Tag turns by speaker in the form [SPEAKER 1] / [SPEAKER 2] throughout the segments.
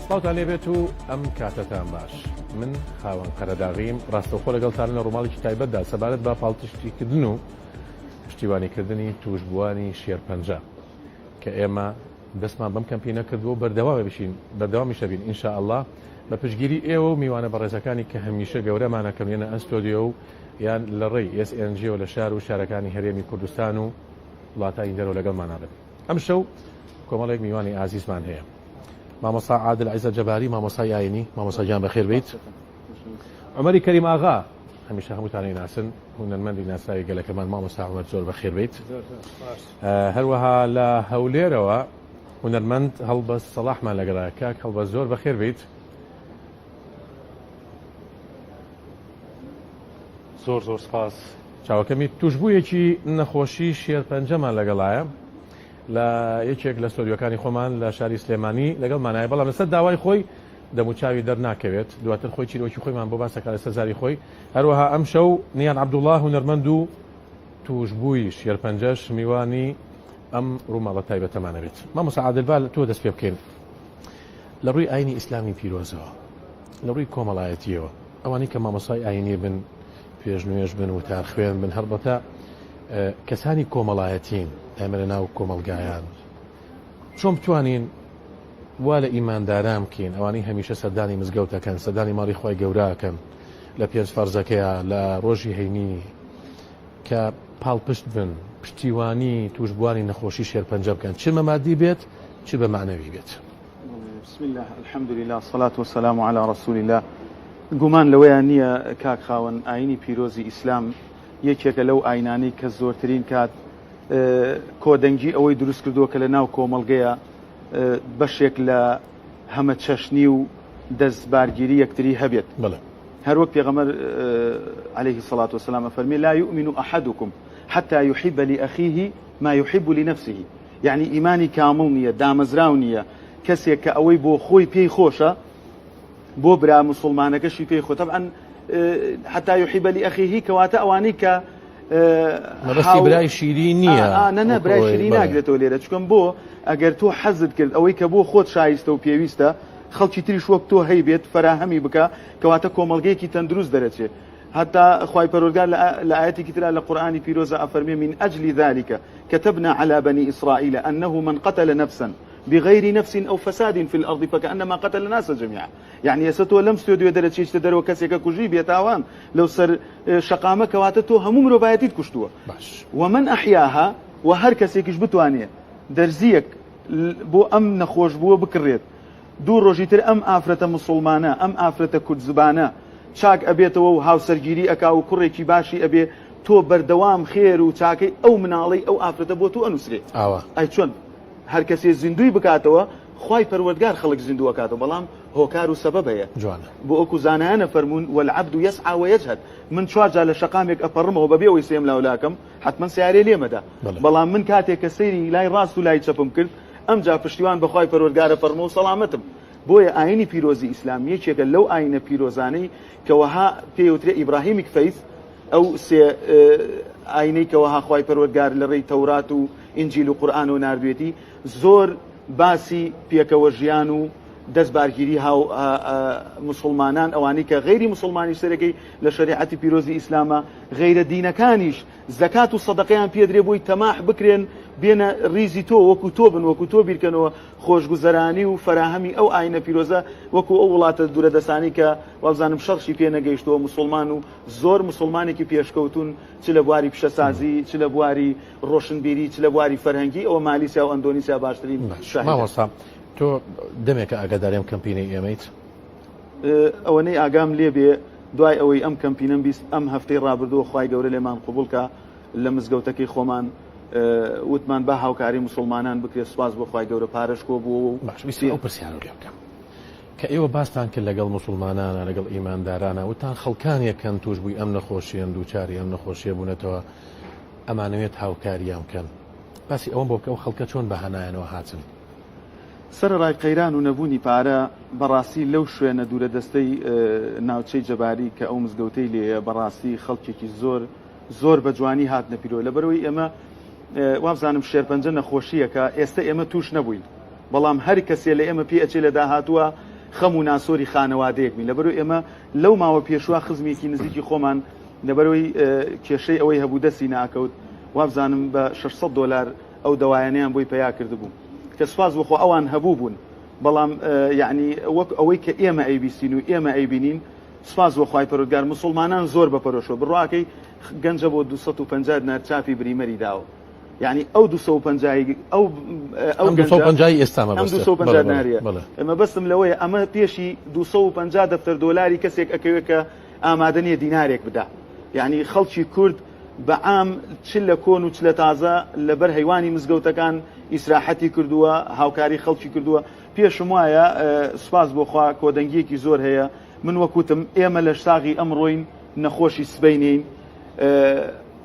[SPEAKER 1] باوتان لێبێت و ئەم کاتەتان باش من خاوەن قەرەداغیم ڕاستەوخۆ لەگەڵتان لە ڕۆماڵێکی تایبەتدا سەبارەت بە پاڵپشتیکردن و پشتیوانیکردنی توشبووانی شێرپەنجە کە ئێمە دەستمان بەم کەمپینە کردووە بەردەوامیش دەبین ئینشاءالله بە پشتگیری ئێوە و میوانە بەڕێزەکانی کە هەمیشە گەورەمانەکەمێنە ئەستۆدیۆ و یان لە ڕێی SNG و لە شار و شارەکانی هەرێمی کوردستان و وڵاتانی دەرەوە لەگەڵمانە بن. ئەم شەو کۆمەڵێک میوانی ئازیزمان هەیە. مامۆستا عادل عیزە جەباری، مامۆستای ئاینی، مامۆستا گیان بەخێر بیت. عومەری کەریم ئاغا هەمیشە هەمووتانی ناسن، هونەرمەندی ناسراوی گەلەکەمان مامۆستا عومەر زۆر بەخێر بیت. هەروەها لە هەولێرەوە هونەرمەند هەڵبەست سەڵاحمان لەگەڵایە. کاک هەڵبەست زۆر بەخێر بیت.
[SPEAKER 2] زۆر سپاس.
[SPEAKER 1] چاوەکەمی توشبوویەکی نەخۆشی شێرپەنجەمان لەگەڵایە لە یەکێک لە ستۆدیۆکانی خۆمان لە شاری سلێمانی لەگەڵمانایە، بەڵام لەسەر داوای خۆی دەموچاوی دەرناکەوێت، دواتر خۆی چیرۆکی خۆیمان بۆ باسەکە لەسەر زاری خۆی. هەروەها ئەم شەو نیان عەبدوڵڵاه هونەرمەند و توشبووی شێرپەنجەش میوانی ئەم ڕووماڵە تایبەتەمانە بێت. مامۆستا عادل با تۆ دەست پێ بکەین لە ڕووی ئاینی ئیسلامی پیرۆزەوە، لە ڕووی کۆمەڵایەتیەوە، ئەوانەی کە مامۆستای ئاینی بن، پێشنوێژ بن و تار خوێن بن، هەربەتە کەسانی کۆمەڵایەتین ئێمە لە ناو کۆمەلگایان چۆن بتوانین وا لە ئیمانداران بکەین، ئەوانەی هەمیشە سەردانی مزگەوتەکەن، سەردانی ماڵی خۆی گەوراکەن لە پێنج فەرزەکەیە لە ڕۆژی هەینی کە پاڵپشت بن، پشتیوانی توشبووانی نەخۆشی شێرپەنجە بکەن، چ بە مادی بێت چ بە معنەوی بێت.
[SPEAKER 2] بسم الله الحمد لله الصلاة والسلام على رسول الله. گومان لەوەیان نییە کاک خاوەن ئاینی پیرۆزی ئیسلام یەکێکە لەو ئاینانەی کە زۆرترین کات کۆدەنگی ئەوەی دروست کردووە کە لە ناو کۆمەڵگەیە بەشێک لە هەمە چەشنی و دەستبارگیری یەکتری هەبێت. هەروەک پێغەمبەر عليه الصلاة والسلام فەرمی لا يؤمن أحدكم حتى يحب لأخيه ما يحب لنفسه. يعني ئیمانی کامڵ نییە، دامەزراو نییە کەسێک کە ئەوەی بۆ خۆی پێی خۆشە بۆ برا مسلمانەکەشی پێی خۆ. طبعا حتى يحب لأخيه کەواتە ئەوانەی کە
[SPEAKER 1] مەبەستی برای شیرین نییە.
[SPEAKER 2] نە برای شیرین ناگرێتەوە لێرە، چکەم بۆ ئەگەر تۆ حەزت کرد ئەوەی کە بۆ خۆت شایستە و پێویستە خەڵکی تریش وەک تۆ هەی بێت فەراهەمی بکە، کەواتە کۆمەڵگەیەکی تەندروست دەرەچێت. حتى خوای پەروەردگار لە ئاەتێکی ترا لە قورئانی پیرۆزە ئەفەرمێ من أجل ذلك كتبنا على بني إسرائيل أنه من قتل نفسا بغير نفس أو فساد في الأرض فكأنما قتل الناس جميعا. يعني يستو لم ستوديو درجة تدرو كسيك كوجي بيتاوان لو سر شقامة كواتتو هموم ربايتي كشتوا. ومن أحياها وهر كسيكش بتوانية درزيك بو أم نخوش بو بكريت دو روجيتر أم آفرة مسلمانة أم آفرة كرد زبانة شاك أبيتو هاو سرجيري أكاو كريكي باشي أبي تو بردوام خير وشاكي أو منالي أو آفرة بو تو أنسري. أي شون هەر کەسێ زیندوی بکاتەوە خوای پەروەردگار خەڵک زیندوو ئەکاتەوە، بەڵام هۆکار و سەبەب هەیە. بۆ ئەوکو زانایانە فەرموون والعەبد يسعى ويجهد. من چوارجار لە شەقامێک ئەپەڕمەوە بەبێ ئەوەی سێم لاولاکەم حتمما سیارێ لێمەدا، بەڵام من کاتێک کە سەیری لای ڕاست و لای چەپم کرد ئەمجا پشتیوان بەخوای پەروەردگارە فەرمەوە و سەڵامەتم. بۆیە ئاینی پیرۆزی ئیسلام یەکێکە لەو ئاینە پیرۆزانەی کەوەها پێوترێ ئیبراهیمیک فەیث، ئەو سێ ئاینەی کەوەها خوای پەروەردگار لە ڕێی تەورات و ئینجیل و قورئان و ناردوێتی زۆر باسی پێکەوە ژیان و دەستبارگیری هاو مسلمانان ئەوانەی کە غەیری مسلمانی سەرەکەی لە شەریعەتی پیرۆزی ئیسلامە غەیرە دینەکانیش زەکات و سەدەقەیان پێدرێ بۆی تەماح بکرێن بێنە ریزی تۆ وەکو تۆ بن، وەکو تۆ بیرکەنەوە خۆشگوزەرانی و فەراهەمی ئەو ئاینە پیرۆزە وەکو ئەو وڵاتە دوورەدەستانی کە وابزانم شەڕشی پێ نەگەیشتەوە مسلمان و زۆر مسلمانێکی پێشکەوتون چ لە بواری پیشەسازی چ لە بواری ڕۆشنبیری چ لە بواری فەرهەنگی ئەوە مالیسیا و ئەندۆنیسیا باشترین
[SPEAKER 1] شاهد. تۆ دەمێکە ئاگاداریم کەمپینەی ئێمەیت
[SPEAKER 2] ئەوەنەی ئاگام لێ بێ دوای ئەوەی ئەم کەمپینەم بیست ئەم هەفتەی ڕابردووە خوای گەورە لێمان قبوڵکە لە مزگەوتەکەی خۆمان وتمان بە هاوکاری مسلمانان بکرێت. سوپاس بۆ خوای گەورە پارەش کۆ بووە و
[SPEAKER 1] ئەو پرسیارە لێ بکەم کە ئێوە باستان کرد لەگەڵ مسلمانانە لەگەڵ ئیماندارانە وتان خەڵکانێکەن توش بووی ئەم نەخۆشیان دووچاری ئەم نەخۆشیە بوونەتەوە ئەمانەوێت هاوکاریان بکەن. باسی ئەوم بۆ بکە ئەو خەڵکە چۆن بەهانایەنەوە هاتن.
[SPEAKER 2] سەرڕای قەیران و نەبوونی پارە بەڕاستی لەو شوێنە دوورە دەستەی ناوچەی جەباری کە ئەو مزگەوتەی لێە بەڕاستی خەڵکێکی زۆر بە جوانی هاتنە پیرۆ. لەبەرەوەی ئێمە وابزانم شێرپەنجە نەخۆشیەکە ئێستا ئێمە توش نەبووین، بەڵام هەر کەسێ لە ئێمە پێ ئەچێ لە داهاتووە خەم و ناسۆری خانەوادەیەکمی لەبەرەوەی ئێمە لەو ماوە پێشوە خزمێکی نزیکی خۆمان لەبەرەوەی کێشەی ئەوەی هەبوو دەستی ناکەوت وابزانم بە 600 دلار ئەو دەوایانیان بۆی پیا کردبوو کە سوپاس بخۆ ئەوان هەبوو بوون بەڵام یعنی وەک ئەوەی کە ئێمە ئەیبیستین و ئێمە ئەیبینین سوپاس بۆخوای پەروەردگار مسلمانان زۆر بەپەرۆشەوە بڕواکەی گەنجە بۆ 250 دینار چاپی بریمەری داوە یعنی ئەو 250 ئەو
[SPEAKER 1] 250 ئێستامە
[SPEAKER 2] 250 دیناریە ئەمە بەستم لەوەیە ئەمە پێشی 250 دەفتەر دۆلاری کەسێک ئەکەوێت کە ئامادە نیە دینارێک بدا یعنی خەڵکی کورد بەعام چ لە کۆن و چ لە تازە لەبەر هەیوانی مزگەوتەکان ئیسراحەتی کردووە هاوکاری خەڵکی کردووە پێشم وایە سوپاس بۆخوا کۆدەنگیەکی زۆر هەیە من وەکوتم ئێمە لە شتاغی ئەمڕۆین نەخۆشی سبەینین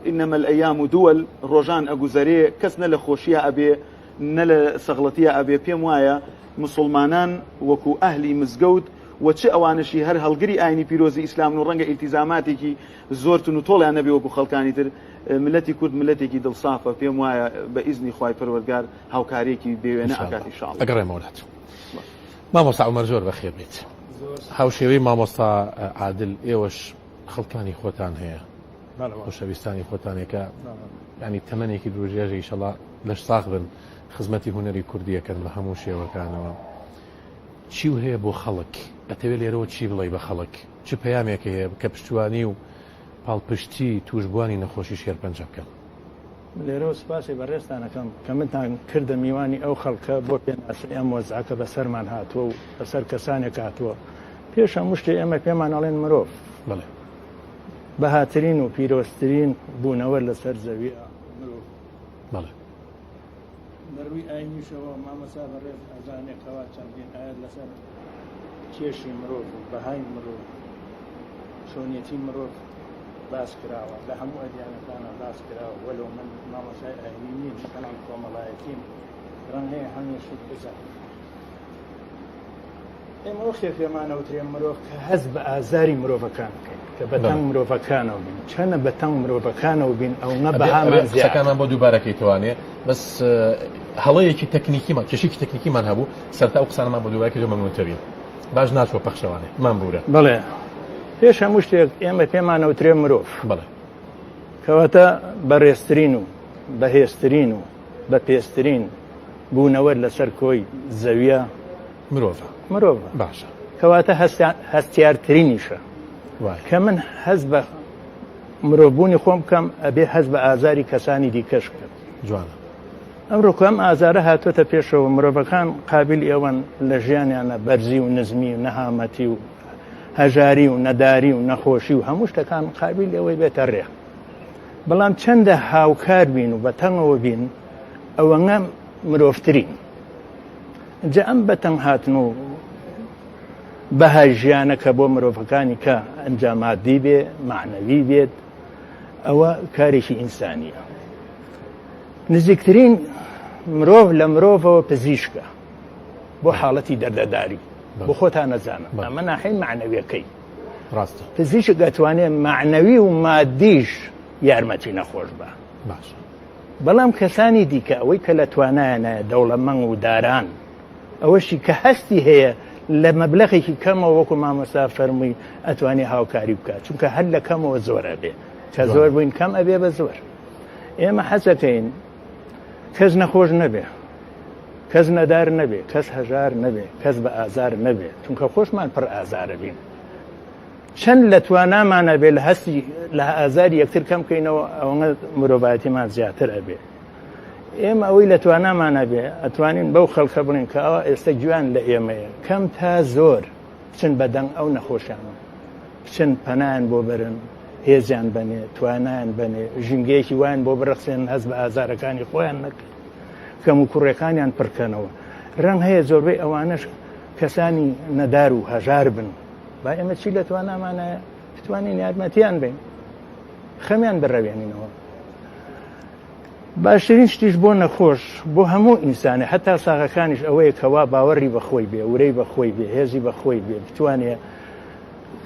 [SPEAKER 2] إنما الأيام دول ڕۆژان ئەگوزەرێ کەس نە لە خۆشیە ئەبێ نە لە سەغڵەتیە ئەبێ پێم وایە مسلمانان وەکو ئەهلی مزگەوت و چ ئەوانشی هەر هەڵگری ئاینی پیرۆزی ئیسلام و ڕەنگە ئیلتیزاماتێکی زۆرتون و تۆڵیان نەبێ وەکو خەڵکانی تر ملەتی کورد ملەتێکی دڵسافە پێم وایە بە ئیزنی خوای پەروەردگار هاوکارێکی بێوێنە ئاکاتی شاڵ
[SPEAKER 1] ئەگەڕێمە وڵات مامۆستا عومەر زۆر بەخێر بێت هاوشێوەی مامۆستا عادل ئێوەش خەڵکانی خۆتان هەیە خۆشەویستانی خۆتانێکە ینی تەمەنێکی درۆژێژە ئیشەڵا لەش ساغ بن خزمەتی هونەری کوردیەکەن بە هەموو شێوەکانەوە چی و هەیە بۆ خەڵک ئەتەوێت لێرەوە چی بڵێ بە خەڵک چ پەیامێک هەیە کە پشتیوانی و پاڵپشتی توشبوانی نەخۆشی شێرپەنجە بکەن
[SPEAKER 3] لێرەوە سوپاسی بەڕێستانەکەم کە منتان کردە میوانی ئەو خەڵکە بۆ پێناسی ئەم وەزعەکە بەسەرمان هاتووە و بەسەر کەسانێک هاتووە پێش هەموو شتێ ئێمە پێمان ئەڵێن مرۆڤ
[SPEAKER 1] بڵێ
[SPEAKER 3] بەهاترین و پیرۆستترین بوونەوە لەسەر زەوی مرۆڤ
[SPEAKER 1] بەڵێ
[SPEAKER 3] دەروی ئاینیشەوە مامەسا بەڕێز ئەزانێکەوە چەندین ئاەت لەسەر کێشی مرۆڤ و بەهای مرۆڤ چۆنیەتی مرۆڤ باس کراوە لە هەموو ئەدیانەکانە باس کراوە وەلو من مامەسای ئاینی نیم بەڵام کۆمەڵایەتیم ڕەنگەیە هەمیشت بزە ئێمە وەختێک پێمانەوترێن مرۆڤ کە هەز بە ئازاری مرۆڤەکان بکەین کە بەتەنگ مرۆڤەکانەوە بین چەنە بەتەنگ مرۆڤەکانەوە بین ئەو نە بەهامان
[SPEAKER 1] زیاتەکانمان بۆ دووبارەکەی توانێت بەس هەڵەیەکی تەکنیکیمان کێشێکی تەکنیکیمان هەبوو سەرتا ئەو قسانەمان بۆ دووبارەکەی زۆر مەمنونتەرین باش ناچوە پەخشەوانێ مان بورە
[SPEAKER 3] بڵێ پێش هەموو شتێک ئێمە پێمانەوترێن مرۆڤ
[SPEAKER 1] بڵێ
[SPEAKER 3] کەواتە بەڕێزترین و بەهێزترین و بەپێسترین بوونەوە لەسەر کۆی زەویە
[SPEAKER 1] مرۆڤە
[SPEAKER 3] مرۆڤ
[SPEAKER 1] باشە
[SPEAKER 3] کەواتە هەستیارترینیشە کە من هەز بە مرۆڤبوونی خۆم بکەم ئەبێ هەز بە ئازاری کەسانی دیکەش کرد
[SPEAKER 1] جوانە
[SPEAKER 3] ئەمڕۆ ئەم ئازارە هاتوۆتە پێشەوە مرۆڤەکان قابل ئێوەن لە ژیانیانە بەرزی و نزمی و نەهامەتی و هەژاری و نەداری و نەخۆشی و هەموو شتەکان قابل ئەوەی بێتە ڕێ بەڵام چەندە هاوکار بین و بەتەنگەوە بین ئەوەنە مرۆڤترین جا ئەم بەتەنگ هاتن و بەهای ژیانەکە بۆ مرۆڤەکانی کە ئەنجامادی بێ معنەوی بێت ئەوە کارێکی ئینسانیە نزیکترین مرۆڤ لە مرۆڤەوە پزیشکە بۆ حاڵەتی دەردەداری بۆ خۆتان نەزانە ئەمە ناحەی معنەویەکەی
[SPEAKER 1] ڕاستە
[SPEAKER 3] پزیشک دەتوانێت معنەوی و مادیش یارمەتی نەخۆش بە
[SPEAKER 1] باشە
[SPEAKER 3] بەڵام کەسانی دیکە ئەوەی کە لە توانایانە دەوڵەمەنگ و داران ئەوەشی کە هەستی هەیە لە مەبلەغێکی کەمەوە وەکو مامۆستا فەرمووی ئەتوانی هاوکاری بکات چونکە هەر لە کەمەوە زۆرە بێ کە زۆر بووین کەم ئەبێ بە زۆر ئێمە حەزەکەین کەس نەخۆش نەبێ کەس نەدار نەبێ کەس هەژار نەبێ کەس بە ئازار نەبێ چونکە خۆشمان پڕ ئازارە بین چەند لە توانامانە بێ لە هەستی لە ئازاری یەکتر کەم بکەینەوە ئەوەنە مرۆڤایەتیمان زیاتر ئەبێ ئێمە ئەوەی لە توانامانە بێ ئەتوانین بەو خەڵکە بڵین کە ئەوە ئێستا گویان لە ئێمەیە کەم تا زۆر بچن بەدەنگ ئەو نەخۆشیانە بچن پەنایان بۆ بەرن هێزیان بنێ توانایان بنێ ژینگەیەکی وایان بۆ بڕخسێن هەز بە ئازارەکانی خۆیان نەکرد کەم و کوڕەکانیان پڕکەنەوە ڕەنگ هەیە زۆربەی ئەوانش کەسانی نەدار و هەژار بن با ئێمە چی لە توانامانە بتوانین یارمەتیان بین خەمیان بڕەوێنینەوە باشترین شتیش بۆ نەخۆش بۆ هەموو ئینسانێ هەتا ساغەکانیش ئەوەیە کەوا باوەڕی بەخۆی بێ ورەی بەخۆی بێ هێزی بەخۆی بێ بتوانێت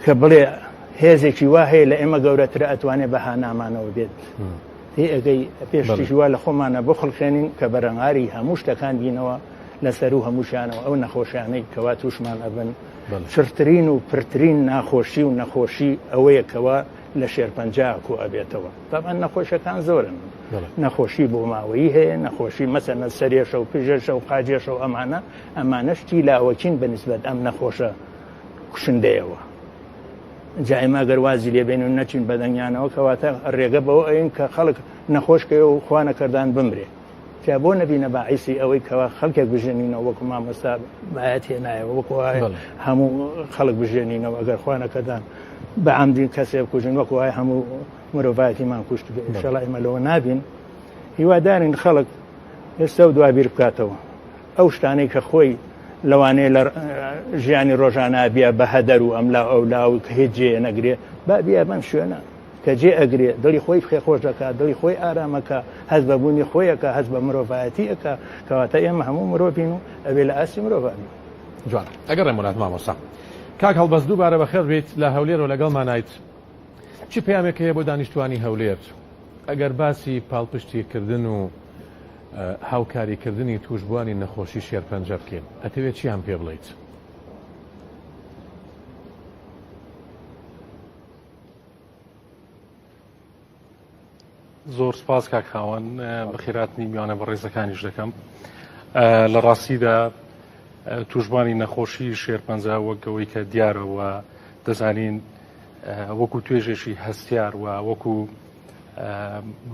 [SPEAKER 3] کە بڵێ هێزێکی وا هەیە لە ئێمە گەورەترە ئەتوانێت بەهانامانەوە بێت هی ئەگەی پێشتیژ وا لە خۆمانە بۆ خەڵکێنین کە بەرەنگاری هەموو شتەکان بینەوە لەسەر و هەمووشانەوە ئەو نەخۆشیانەی کەوا تووشمان ئەبن فرترین و پرترین ناخۆشی و نەخۆشی ئەوەیە کەوا لە شێرپەنجاکو ئەبێتەوە تاان نەخۆشەکان زۆرن نەخۆشی بۆ ماوەی هەیە نەخۆشی مەسەنە سەرێشە و پژێشە و قاجێشە و ئەمانەشتی لاوەچین بەنسبەت ئەم نەخۆشە کوشندەیەوە جایما گەروازی لێبێن و نەچین بەدەنگیانەوە کەواتە ڕێگە بەوە ئەین کە خەڵک نەخۆشکەوە و خوانەکردان بمرێ جا بۆ نەبینە باعیسی ئەوەی کەوا خەڵکێک بژێنینەوە وەکو مامۆستا باەت هێنایەوە وەکو هەموو خەڵک بژێنینەوە ئەگەر خوانەکەدان بە عەمدی کەسێک کوژن وەکو وای هەموو مرۆڤایەتیمان کوشت بێ ئینشەڵا ئێمە لەوە نابین هیوادارین خەڵک ئێستا و دوابیر بکاتەوە ئەو شتانەی کە خۆی لەوانەیە لە ژیانی ڕۆژانە بیا بە هەدەر و ئەملا ئەولا و کە هیچ جێ نەگرێ با بیا بەم شوێنە کە جێ ئەگرێ دڵی خۆی خێخۆش دەکات دڵی خۆی ئارامەکە هەست بە بوونی خۆیەکە هەست بە مرۆڤایەتیەکە کەواتە ئێمە هەموو مرۆڤین و ئەوێ لە ئاسی مرۆڤانی
[SPEAKER 1] جوان ئەگەر ڕێمونات مامۆستا کاک هەڵبەست دووبارە بەخێر بێت لە هەولێرەوە لەگەڵمانایت چی پەیامێک هەیە بۆ دانیشتوانی هەولێر ئەگەر باسی پاڵپشتیکردن و هاوکاریکردنی توشبوانی نەخۆشی شێرپەنجە بکەین ئەتەوێت چیان پێ بڵێیت؟
[SPEAKER 4] زۆر سپاس کاک خاوەن بەخێراتنی میوانە بە ڕێزەکانیش دەکەم لە ڕاستیدا توشبوانی نەخۆشی شێرپەنجە وەکەوەی کە دیارەوە دەزانین وەکو توێژێکی هەستیار و وەکو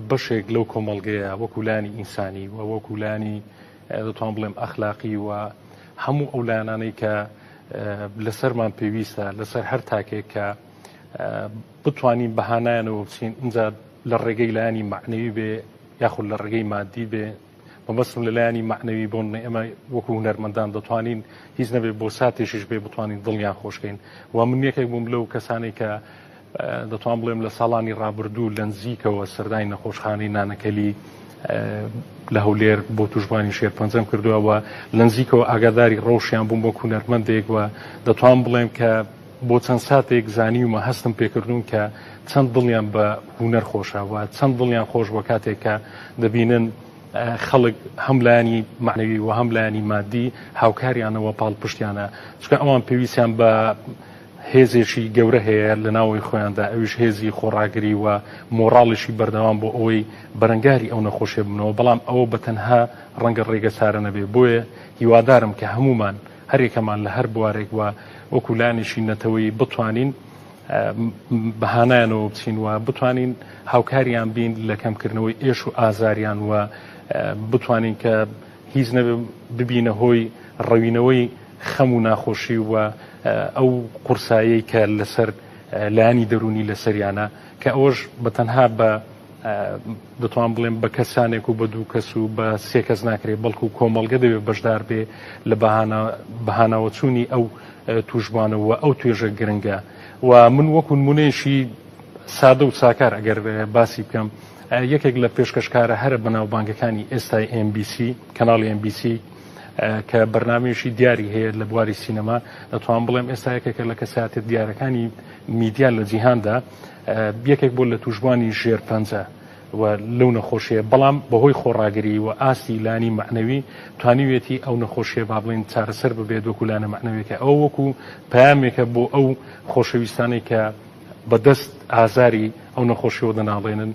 [SPEAKER 4] بەشێک لەو کۆمەڵگەیە وەکو لانی ئینسانی و وەکو لانی دەتوان بڵێم ئەخلاقی و هەموو ئەو لایەنانەی کە لەسەرمان پێویستە لەسەر هەر تاکێک کە بتوانین بەهانایانەوە بچین اینجا لە ڕێگەی لایانی معنەوی بێ یاخود لە ڕێگەی مادی بێ مەبەستم لە لایانی معنەوی بۆ ئێمە وەکو هونەرمەندان دەتوانین هیچ نەبێت بۆ ساتێکیش بێ بتوانین دڵیان خۆشکەین و من یەکێک بووم لەو کەسانی کە دەتوان بڵێم لە ساڵانی ڕابردوو لە نزیکەوە سەردانی نەخۆشخانەی نانەکەلی لە هەولێر بۆ توشبوانی شێرپەنجەم کردووە و لە نزیکەوە ئاگاداری ڕۆژیان بووم بۆ هونەرمەندێک و دەتوان بڵێم کە بۆ چەند ساتێک زانیومە هەستم پێکردوون کە چەند دڵیان بە هونەر خۆشە و چەند دڵیان خۆش بۆ کاتێک کە دەبینن خەڵک هەم لایانی معنەوی و هەم لایانی مادی هاوکاریانەوە پاڵپشتیانە چکە ئەوان پێویستیان بە هێزێکی گەورە هەیە لە ناوەی خۆیاندا ئەویش هێزی خۆڕاگری و مۆڕاڵیشی بەردەوام بۆ ئەوەی بەرەنگاری ئەو نەخۆشیە بنەوە بەڵام ئەوە بەتەنها ڕەنگە ڕێگە چارە نەبێ بۆیە هیوادارم کە هەمومان هەرێکەمان لە هەر بوارێک وە وەکو لانیشی نەتەوەی بتوانین بەهانایانەوە بچین و بتوانین هاوکاریان بین لە کەمکردنەوەی ئێش و ئازاریان و بتوانین کە هیچ نەبێ ببینە هۆی ڕەوینەوەی خەم و ناخۆشی و ئەو قورسایی کە لەسەر لایانی دەرونی لەسەریانە کە ئەوش بەتەنها بە دەتوان بڵێم بە کەسانێک و بە دوو کەس و بە سێ کەس ناکرێت بەڵکو و کۆمەڵگە دەوێت بەشدار بێ لە بەهاناوەچوونی ئەو توشبوانەوە ئەو توێژە گرنگە و من وەکو نمونەیەشی سادە و چاکار ئەگەر باسی بکەم یەکێک لە پێشکەشکارە هەرە بەناوبانگەکانی ئێستای MBC کەناڵی MBC کە بەرنامەیەشی دیاری هەیە لە بواری سینەما دەتوان بڵێم ئێستا یەکێکە لە کەساتێت دیارەکانی میدیا لە جیهاندا یەکێک بۆ لە توشبوانی ژێرپەنجە و لەو نەخۆشیە بەڵام بەهۆی خۆڕاگری و ئاستی لانی معنەوی توانیوێتی ئەو نەخۆشیە با بڵێن چارەسەر ببێت وەکو لانە معنەوێکە ئەو وەکو پەیامێکە بۆ ئەو خۆشەویستانەی کە بەدەست ئازاری ئەو نەخۆشیەوە دەناڵێنن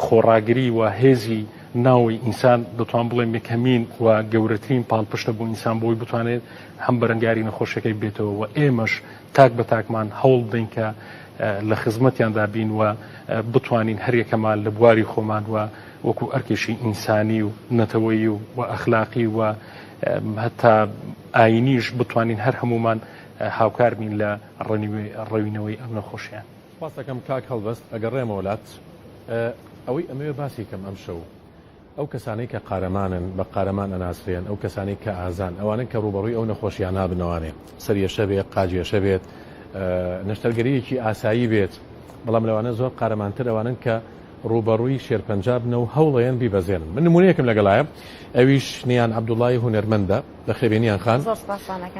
[SPEAKER 4] خۆڕاگری و هێزی ناوی ئینسان دەتوان بڵێم یەکەمین و گەورەترین پاڵپشتە بۆ ئینسان بۆی بتوانێت هەم بەرەنگاری نەخۆشیەکەی بێتەوە و ئێمەش تاک بە تاکمان هەوڵ بدەین کە لە خزمەتیاندا بین و بتوانین هەریەکەمان لە بواری خۆمان و وەکو ئەرکێشی ئینسانی و نەتەوەیی و ئەخلاقی و هەتا ئاینیش بتوانین هەر هەمومان هاوکار بین لە ڕەوینەوەی ئەم نەخۆشیان.
[SPEAKER 1] سپاس دەکەم کاک هەڵبەست ئەگەر ڕێمەوەلات ئەوەی ئەمەوێ باسی کەم ئەم شەو ئەو کەسانەی کە قارەمانن بە قارەمان ئەناسرێن ئەو کەسانی کە ئازان ئەوانن کە ڕوبەڕووی ئەو نەخۆشیان نابنەوانێ سەریەشە بێت قاجێشە بێت نەشتەرگەریەکی ئاسایی بێت بەڵام لەوانە زۆر قارەمانتر ئەوانن کە ڕوبەڕووی شێرپەنجاب بنە و هەوڵەیەن بیبەزێنن من نمونەیەکم لەگەڵایە ئەویش نیان عەبدوڵڵای هونەرمەندە لە خێبێنیان خان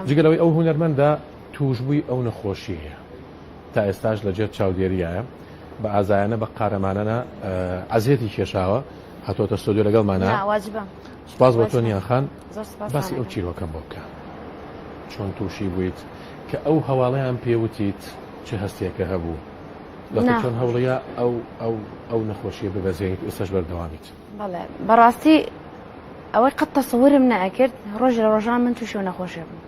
[SPEAKER 1] جگەلەوەی ئەو هونەرمەندە توشبووی ئەو نەخۆشی هەیە تا ئێستاش لەجێر چاودێریایە بە ئازایانە بە قارەمانەنە عەزیەتی کێشاوە هاتۆتە ستۆدیۆ لەگەڵمانە
[SPEAKER 5] واجبە
[SPEAKER 1] سپاس بۆ تۆ نیان خان
[SPEAKER 5] زۆر سپاس
[SPEAKER 1] باسی ئەو چیرۆکەم بۆ بکە چۆن تووشی بوویت کە ئەو هەواڵەیان پێوتیت چه هەستێکە هەبوو لەتە چۆن هەوڵەیە ئەو نەخۆشیە ببەزێنیت ئێستاش بەردەوامیت
[SPEAKER 5] بەڵێ بەڕاستی ئەوەی قەت تەسەورم نەکرد ڕۆژ لە ڕۆژان من تووشی و نەخۆشیە بووم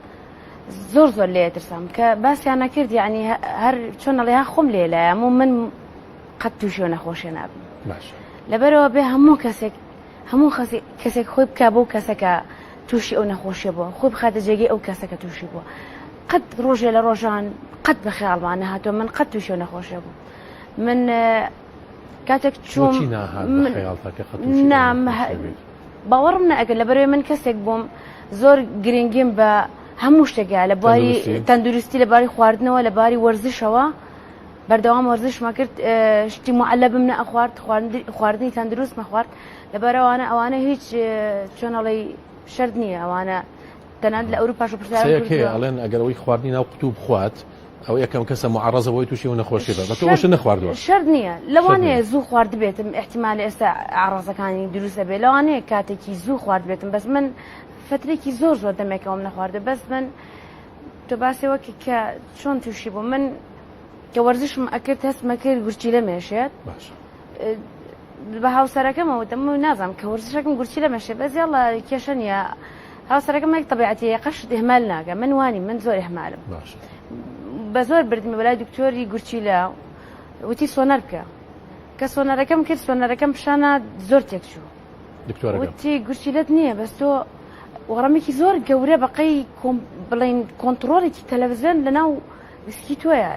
[SPEAKER 5] زۆر لێ ترسام کە باسییان نەکرد یعنی هەر چۆن ئەڵێ خۆم لێ لایەم و من قەت تووشی و نەخۆشیە نابم
[SPEAKER 1] باش
[SPEAKER 5] لەبەرەوە بێ هەموو کەسێک خۆی بکە بۆ کەسەکە تووشی ئەو نەخۆشیە بووە خۆی بخاتە جێگەی ئەو کەسەکە تووشی بووە قەت ڕۆژێ لە ڕۆژان قەت بە خەیاڵمان نەهاتۆ من قەت تووشی و نەخۆشیە بوو من کاتێک چووم باوەڕم نەئەگەر لەبەرەوەی من کەسێک بووم زۆر گرنگیم بە هەموو شتێکە لە باری تەندروستی لەباری خواردنەوە لەباری وەرزشەوە بەردەوام وەرزشمە کرد شتی معەلەبم نەئەخوارد خواردنی تەندروست مەخوارد لەبەرەوانە ئەوانە هیچ چۆنەڵی شەرد نییە ئەوانە تەنانەت لە ئەوروپاش و
[SPEAKER 1] ئەڵێن ئەگەرەوەی خواردنی ناو قوتوب بخوات ئەو یەکەم کەسە معڕەزە بۆی تووشی و نەخۆشی بە تۆ بەش نەخواردووە
[SPEAKER 5] شەرد نییە لەوانەیە زوو خوارد بێتم احتیمال ئێستا عڕەزەکانی دروستە بێ لەوانەیە کاتێکی زوو خوارد بێتم بەس من فترێکی زۆر دەمێکەوەم نەخواردە بەس من تۆ باسێوە کە چۆن تووشی بوو من کە وەرزشم ئەکرد هەستمە کرد گورچی لە مێشێت بە هاوسەرەکەمەوە دەم نازانم کە وەرزشەکەم گورچی لە مێشێ بەس یاڵا کێشە نیە هاوسەرەکەم یەک تەبیعەتی قەشت ئێهمال ناکە من وانی من زۆر ئێهمالم بە زۆر بردمە بەلای دکتۆری گورچی لە وتی سۆنەر بکە کە سۆنەرەکەم کرد سۆنەرەکەم پیشانە زۆر تێکچوو وتی گورچیلت نییە بەس تۆ وەڕەمێکی زۆر گەورە بەقەی بڵین کۆنتترۆلێکی تەلەڤیزیۆن لەناو وسکی تۆیە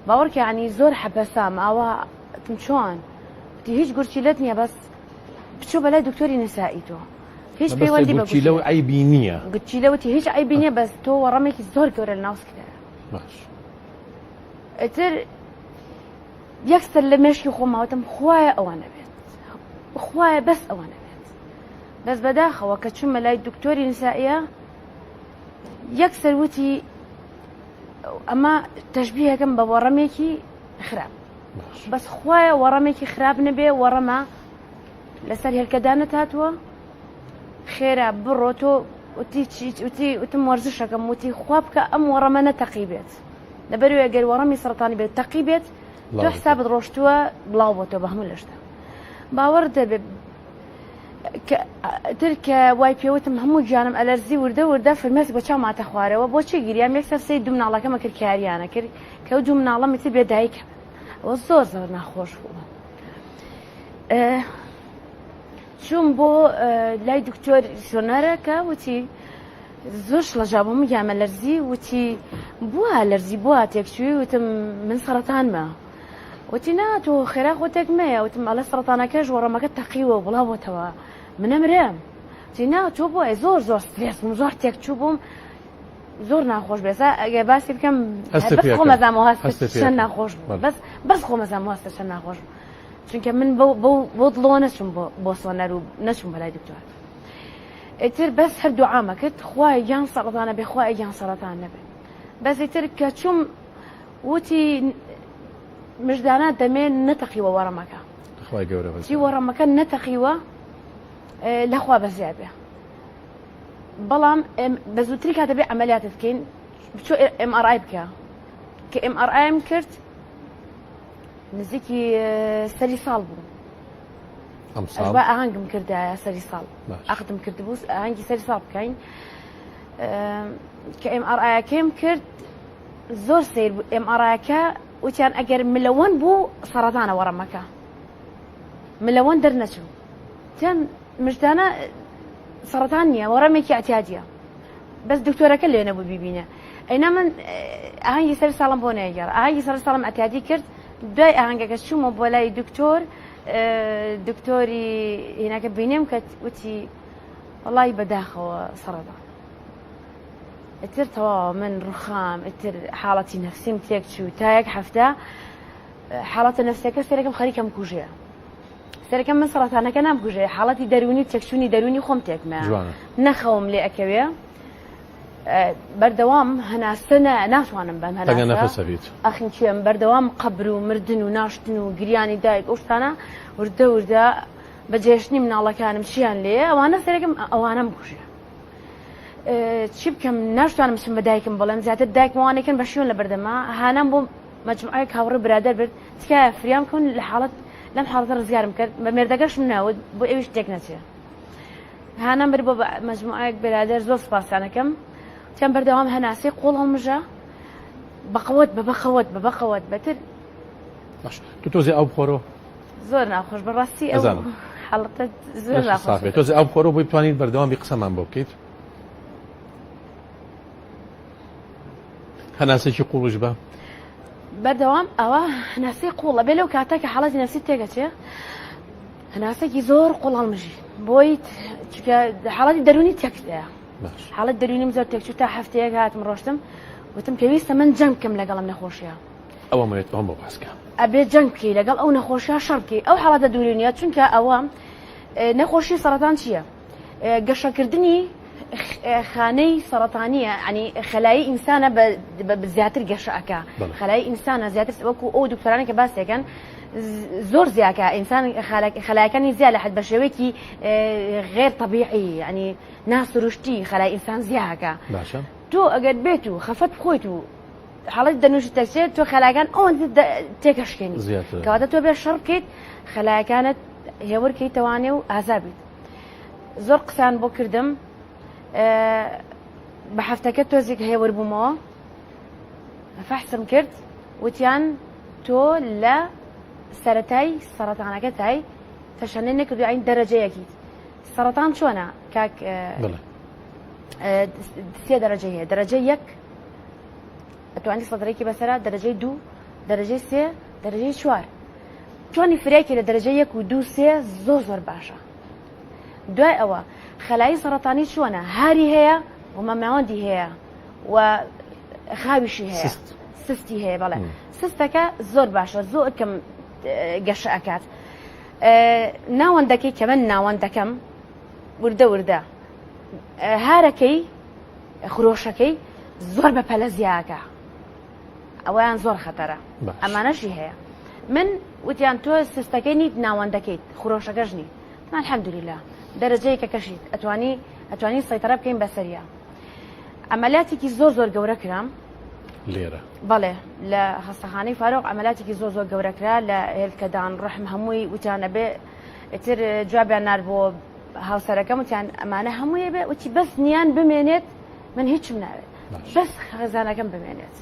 [SPEAKER 5] باوەڕکە ینی زۆر حەبەسام ئاوا تم چۆن وتی هیچ گورچیلت نییە بەس بچۆ بەلای دکتۆری نسائی تۆ هیچ پەیوەندی بە
[SPEAKER 1] گورچیلە عیبی نییە
[SPEAKER 5] گورچیلەوتی هیچ عیبی نییە بەس تۆ وەڕەمێکی زۆر گەورە لە ناوسکتە ئەتر یەکسەر لە مێشکی خۆماوەتم خوایە ئەوانە بێت خوایە بەس ئەوانە بێت بەس بەداخەوە کە چوومە لای دکتۆری نسائیە یەکسەر وتی ئەمە تەشبیهەکەم بە وەڕەمێکی خراپ بەس خوایە وەڕەمێکی خراپ نەبێ وەڕەمە لەسەر هێلکەدانت هاتووە خێرا بڕۆ تۆ وتم وەرزشەکەم وتی خوا بکە ئەم وەڕەمە نەتەقی بێت لەبەرەوەی ئەگەر وەڕەمی سەرەتانی بێت تەقی بێت تۆ حسابت ڕۆشتووە بڵاو بۆ تۆ بە هەموو لەشتە باوەڕ دەبێت تر کە وای پێوتم هەموو گیانم ئەلەرزی وردە فرمێسی بۆ چاوماتە خوارەوە بۆچی گیریام یەکسەر سەی دوو مناڵەکەمە کرد کاریانە کرد کە ئەو دوو مناڵەمی تر بێ دایکە ئەوە زۆر ناخۆش بوو چوون بۆ لای دکتۆر سۆنەرەکە وتی زۆر شڵەژابووم گیامە لەرزی وتی بووە لەرزی بووە تێکچووی وتم من سەرەتانمە وتی نا تۆ خێرا خۆتێک مەیە وتم ئەڵە سەرەتانەکەش وەڕەمەکە تەقیوە بڵاوەتەوە منەمرێم وتی نا تۆ بۆیە زۆر سترێس بووم زۆر تێکچوو بووم زۆر ناخۆش بێسا ئەگەر باسی بکەم بەس خۆمەزانەوە هەست چەند ناخۆش بوو بەس خۆمەزانەوە هەستە چەند ناخۆش بوو چونکە من بۆ دڵەوە نەچووم بۆ سۆنەر و نەچووم بەلای دکتۆر ئیتر بەس هەردوو عامە کرد خوای گیان سەرەتانە بێ خوای گیان سەرەتان نەبێت بەس ئیتر کە چووم وتی مژدانە دەمێ نەتەقیوە وەڕەمەکە چی وەڕەمەکە نەتەقیوە لەخوا بەزیاد بێ بەڵام بە زووتری کاتە بێ ئەمەلیاتت بکەین بچۆ MRI بکە کە MRIم کرد نزیکی سەری ساڵ بوو ئەشبا ئاهەنگم کردایە سەری ساڵ ئەقدم کرد بوو ئاهەنگی سەری ساڵ بکەین کە MRIەکەم کرد زۆر سیر بوو MRIەکە وتیان ئەگەر ملەوەن بوو سەرەتانە وەڕەمەکە ملەوەن دەرنەچوو تیان مژدانە سەرەتان نییە وەڕەمێکی ئەتیادیە بەس دکتۆرەکە لێ نەبوو بیبینە ئەینا من ئاهەنگی سەر ساڵم بۆ نەیەگەڕ ئاهەنگی سەر ساڵم ئەتیادی کرد دوای ئاهەنگەکە چوومە بۆ لای دکتۆری هێناکە بینێم کە وتی وەڵی بەداخەوە سەرەتان ئتر تەواوە من ڕوخام ئتر حاڵەتی نەفسیم تێک چوو تا یەک هەفتە حاڵەتە نەفسیەکە سەرەکەم خەریکەم کوژەیە سەرەکەم من سەرەتانەکە نامکوژێ حاڵەتی دەرونی تێکچوونی دەرونی خۆم تێکمە نەخەوم لێ ئەکەوێ بەردەوام هەناسە ناتوانم بەم هەناسە ئەخینکێم بەردەوام قەبر و مردن و ناشتن و گریانی دایک ئەو شتانە وردە بەجێشتنی مناڵەکانم چیان لێ ئەوانە سەرێکم ئەوانە بکوژێ چی بکەم ناشتوانم بچم بە دایکم بڵێم زیاتر دایکمەوانێکن بە شوێن لە بەردەما هانام بۆ مەجموعەیەک هاوڕێ برادەر برد تکایە فریام کەون لە حاڵەت لەم حاڵەتە ڕزگارم کرد بە مێردەکەشم ناوت بۆ ئێویش تێک نەچێ هانام بر بۆ مەجموعەیەک برادەر زۆر سپاسانەکەم تیان بەردەوام هەناسی قوڵ هەمژە بەقەوەت بەبەقەوەت بەتر
[SPEAKER 1] تو تۆزی ئەو بخۆرەوە
[SPEAKER 5] زۆر ناخۆش بەڕاستی ئەو حاڵەتە زۆر ناخۆش
[SPEAKER 1] تۆزی ئەو بخۆرەوە بۆی بتوانیت بەردەوامی قسەمان بۆ بکەیت هەناسێکی قوڵش بە
[SPEAKER 5] بەردەوام ئەوە هەناسی قوڵە بێ لەو کاتێککە حاڵەتی نەفسی تێگەچێ هەناسێکی زۆر قوڵ هەڵمژی بۆی حاڵەتی دەرونی تێکتەیە حاڵەت دەرونیم زۆر تێکچوو تا هەفتەیەک هاتم ڕۆشتم وتم پێویستە من جەنگ بکەم لەگەڵم نەخۆشیە
[SPEAKER 1] ئەوە مەوێت بەم بۆ باسکە
[SPEAKER 5] ئەبێ جەنگ بکەی لەگەڵ ئەو نەخۆشیە شەڕ بکەی ئەو حاڵەتە دوورونیە چونکە ئەوە نەخۆشی سەرەتان چییە گەشەکردنی خانەی سەرەتانیە ینی خەلایی ئینسانە بە زیاتر گەشەکە خەلایی ئینسانە زیاتر وەکو ئەو دکتۆرانی کە باسێکەن زۆر زیاکە ئینسان خەلایەکانی زیاد لە حد بە شێوەیەکی غێر طبیعی ینی ناسروشتی خەلای ئینسان زیاکە تۆ ئەگەر بێت و خەفەت بخۆیت و حاڵەت دەنووش تەکسێت تۆ خەلایەکان ئەوەندە تێکەشکێنی کەواتە تۆ بێ شەڕ بکەیت خەلایەکانت هێورکەیتەوانێ و ئازابیت زۆر قسان بۆ کردم بە هەفتەکە تۆزێک هێوەربوومەوە فەحسم کرد وتیان تۆ لە سەرەتای سەرەتانەکە تای تەشەنەی نەکردو ئاین دەرەجەیەکی سەرەتان چۆنە کاک سێ دەرەجەی هەیە دەرەجەی یەک ئەتوانی سەدرێکی بەسەرا دەرەجەی دوو دەرەجەی سێ دەرەجەی چوار توانی فرێکی لە دەرەجەی یەک و دوو سێ زۆر باشە دوای ئەوە خەلایی سەرەتانی چۆنە هاری هەیە و مەماوەندی هەیە و خاویشی هەیە سستی هەیە بەڵێ سستەکە زۆر باشە زۆر کەم گەشە ئەکات ناوەندەکەی کە من ناوەندەکەم وردە هارەکەی خرۆشەکەی زۆر بە پەلە زیاکە ئەویان زۆر خەتەرە ئەمانەشی هەیە من وتیان تۆ سستەکەی نیت ناوەندەکەیت خرۆشەکەش نیت الحەمدولillah دەرەجەیەکە کەشیت ئەتوانی سەیتەرە بکەین بەسەریە ئەمەلاتێکی زۆر گەورە کرام
[SPEAKER 1] لێرە
[SPEAKER 5] بەڵێ لە هەستەخانەی فارۆق ئەمەلاتێکی زۆر گەورەکرا لە هێلکەدان ڕەحم هەمووی وتیانە بێ ئیتر جوابیان نار بۆ هاوسەرەکەم وتیان ئەمانە هەموویە بێ وتی بەس نیان بمێنێت من هیچم ناوێت بەس خەزانەکەم بمێنێت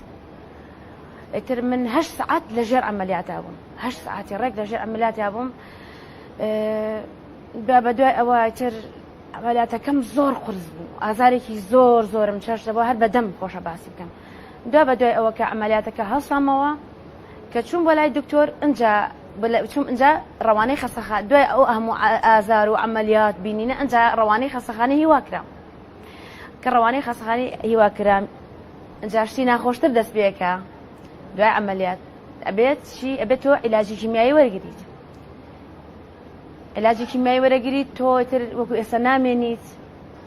[SPEAKER 5] ئیتر من 8 ساعات لەژێر ئەمەلیاتا بووم 8 ساعتی ڕێک لەژێر ئەمەلیاتا بووم بە دوای ئەوە تر ئەمەلیاتەکەم زۆر قورس بوو ئازارێکی زۆرم چێشتەوە هەر بەدەم خۆشە باسی بکەم دوای بە دوای ئەوە کە ئەمەلیاتەکە هەڵسامەوە کە چوون بۆ لای دکتۆر چوم ئەنجا ڕەوانەی خەستەخانە دوای ئەو هەموو ئازار و ئەمەلیات بینینە ئەنجا ڕەوانەی خەستەخانەی هیوا کرام کە ڕەوانەی خەستەخانەی هیوا کرام ئەنجا شتی ناخۆشتر دەست پێکە دوای ئەمەلیات ئەبێت تۆ عیلاجی کیمیایی وەرگریت علاجی کیمیایی وەرەگریت تۆ تر وەکو ئێستا نامێنیت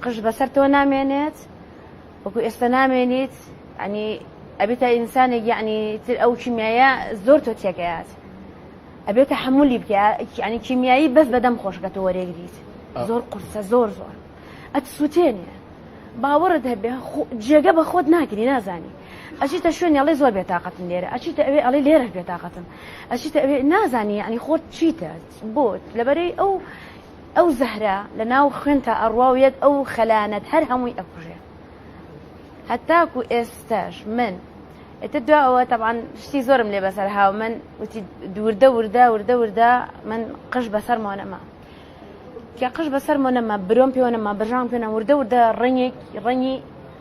[SPEAKER 5] قژ بەسەر تۆ نامێنێت وەکو ئێستا نامێنیت ینی ئەبێتە ئینسانێک یعنی تر ئەو کیمیایە زۆر تۆ تێکەیات ئەبێتە هەموولی بکە ینی کیمیایی بەس بەدەم خۆشکە تۆ وەرەگریت زۆر قورسە زۆر ئەتسووتێنێ باوەڕت هەبێ جێگە بە خۆت ناکردی نازانی ئەچیتە شوێنی ئەڵێ زۆر بێتاقەتم لێرە ئەچیتە ئەوێ ئەڵێ لێرە بێتاقەتم ئەچیتە ئەوێ نازانی ینی خۆت چیتە بۆت لەبەرەی ئەو زەهرە لە ناو خوێنتە ئەڕواویەت ئەو خەلانەت هەر هەمووی ئەکوژێ هەتاکو ئێستاش من ئێتر دواوە تەبعاً شتی زۆرم لێ بەسەر هاو من وتی وردە من قژ بەسەرمەوە نەما کە قژ بەسەرمەوە نەما برۆم پێوە نەما بەژام پێ نەما وردە ڕەنگی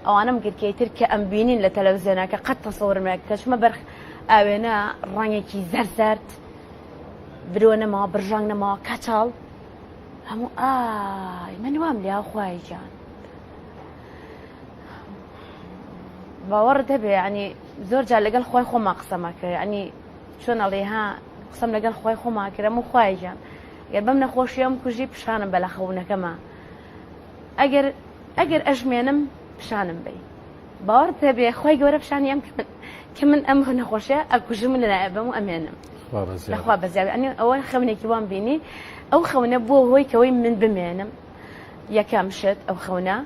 [SPEAKER 5] ئەوانم گرکەیتر کە ئەم بینین لە تەلەڤیزیۆنەکە قەت تەسەورم نەکرد کە چمە بەرخ ئاوێنە ڕەنگێکی زەرد برۆ نەماوە برژانگ نەماوە کەچاڵ هەموو ئای من وام لێ خوای جان باوەڕت هەبێ ینی زۆر جار لەگەڵ خۆی خۆما قسەما کرد ینی چۆن ئەڵێ ها قسەم لەگەڵ خۆی خۆما کردم و خوای جان گەر بەم نەخۆشیەم کوژی پیشانم بە لە خەونەکەمە ئەگەر ئەژمێنم پیشانم بی باوەڕت هەبێ خۆی گەورە پیشانی ئەم کە من ئەم نەخۆشیە ئەکوژم لە بەم و ئەمێنم لەخوا بەزیاوی ئەوە خەونێکی وان بینی ئەو خەونە بۆ هۆی کەوەی من بمێنم یەکەم شت ئەو خەونە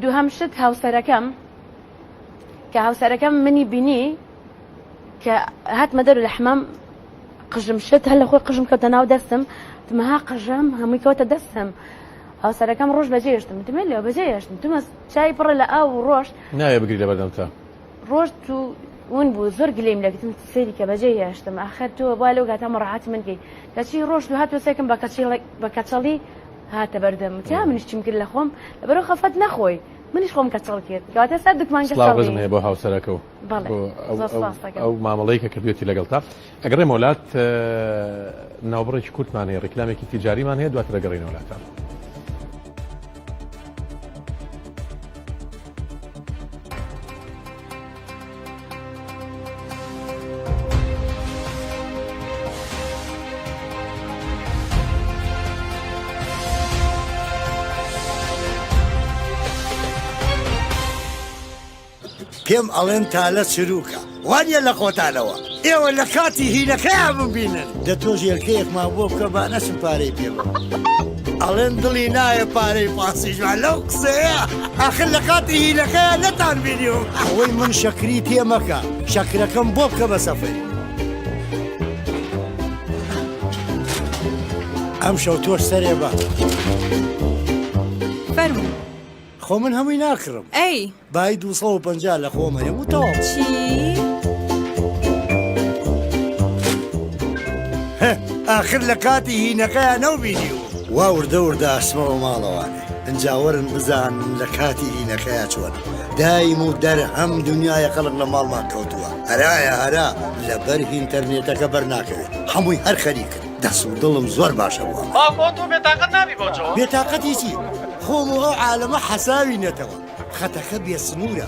[SPEAKER 5] دووهەم شت هاوسەرەکەم کە هاوسەرەکەم منی بینی کە هاتمە دەرو لە حمام قژم شت هەر لە خۆی قژم کەوتە ناو دەستم تمەها قژم هەمووی کەوتە دەستم هاوسەرەکەم ڕۆژ بەجێشتم دمێ لێ بەجێشتم تمە چای پڕە لە ئاو و ڕۆژ
[SPEAKER 1] نایە بگری لە بەردەمتە
[SPEAKER 5] ڕۆژ تو ون بوو زۆر گلەیم لەگتم سێری کە بەجێ هێشتم ئاخر تۆ با لەو گاتە مەڕەحەتی من کەی کەچی ڕۆژ دوو هاتووە سێکم بە کەچەڵی هاتە بەردەم تا منیش چیم کرد لە خۆم لەبەرەوە خەفەت نەخۆی منیش خۆم کەچەڵ کرد کەواتە سەر دوکمان
[SPEAKER 1] سڵاوڕزم هەیە بۆ هاوسەرەکە و ئەو مامەڵەیەکە کردوێتی لەگەڵتا ئەگەڕێ وڵات ناوبڕێکی کورتمان هەیە ڕێکلامێکی تیجاریمان هەیە دواتر دەگەڕێنە وڵاتان.
[SPEAKER 6] پێم ئەڵێن تا لە چروکە وانە لە خۆتانەوە ئێوە لە کاتی هینەکەیان ببینن دە تۆ ژێرکەیەکمان بۆ بکە با نەچم پارەی پێ ئەڵێن دڵی نایە پارەی پاسیژوان لەو قسەیە ئاخر لە کاتی هینەکەیان نەتان بینیوە ئەوەی من شەکری تێمەکە شەکرەکەم بۆ بکە بە سەفەری ئەم شەو تۆش سەرێ بە
[SPEAKER 7] فەرموو
[SPEAKER 6] خۆ من هەمووی ناکڕم
[SPEAKER 7] ئەی
[SPEAKER 6] بای 250 لە خۆمە وتەوە
[SPEAKER 7] چی؟
[SPEAKER 6] ئاخر لە کاتی هینەکەیان نەوبینیوە وا وردە وردە ئاسمەوە ماڵەوانێ ئەنجاوەرن بزانن لە کاتی هینەکەیە چۆن دایم و دەر هەم دنیای خەڵک لە ماڵمان کەوتووە هەرایە هەرا لەبەر ئینتەرنێتەکە بەرناکەوێت هەمووی هەر خەریکن دەست و دڵم زۆر باشە بووە
[SPEAKER 8] تۆ بێتاقەت نابی بۆچەوە
[SPEAKER 6] بێتاقەتی چی خۆم و ئەو عالەمە حەساوی نێتەوە خەتەکە بێ سنوورە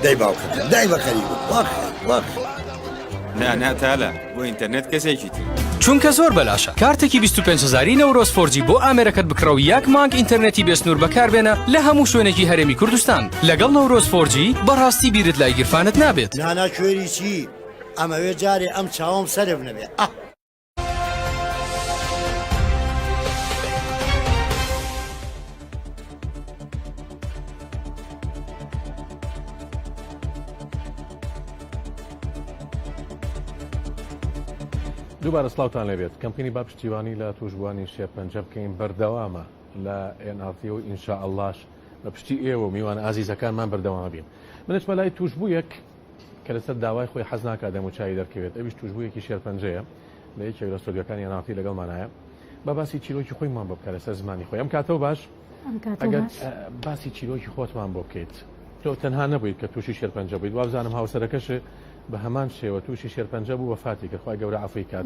[SPEAKER 6] دای باوکەکە دای بە خەریک واخ
[SPEAKER 8] ناتالە بۆ ئینتەرنێت کەسێکی تر
[SPEAKER 9] چونکە زۆر بەلاشە کارتێکی 25,000 نەورۆز فۆرجی بۆ ئامێرەکەت بکڕە و یەک مانگ ئینتەرنێتی بێسنوور بەکاربێنە لە هەموو شوێنێکی هەرێمی کوردستان لەگەڵ نەورۆز فۆرجی بەڕاستی بیرت لای گیرفانت نابێت
[SPEAKER 6] نانا کوێری چی ئەمەوێ جارێ ئەم چاوم سەرێ بنەبێ
[SPEAKER 1] دووبارە سڵاوتان لێبێت کەمپینی با پشتیوانی لە توشبوانی شێرپەنجە بکەین بەردەوامە لە NRT و ئینشاء ئەڵڵاش بە پشتی ئێوە و میوان ئازیزەکانمان بەردەوامە بین منچمە لای توشبوویەک کە لەسەر داوای خۆی حەز ناکات دەموچایی دەرکەوێت ئەویش توشبوویەکی شێرپەنجەیە لە یەکێک لە ستۆدیۆکانی NRT لەگەڵمانایە بە باسی چیرۆکی خۆیمان بۆ بکە لەسەر زمانی خۆی ئەم کاتەوە باش ئەگەر باسی چیرۆکی خۆتمان بۆ بکەیت تۆ تەنها نەبوویت کە تووشی شێرپەنجە بوویت وابزانم هاوسەرەکەش بە هەمان شێوە تووشی شێرپەنجە بوو وەفاتی کرد خۆی گەورە عەفوی کات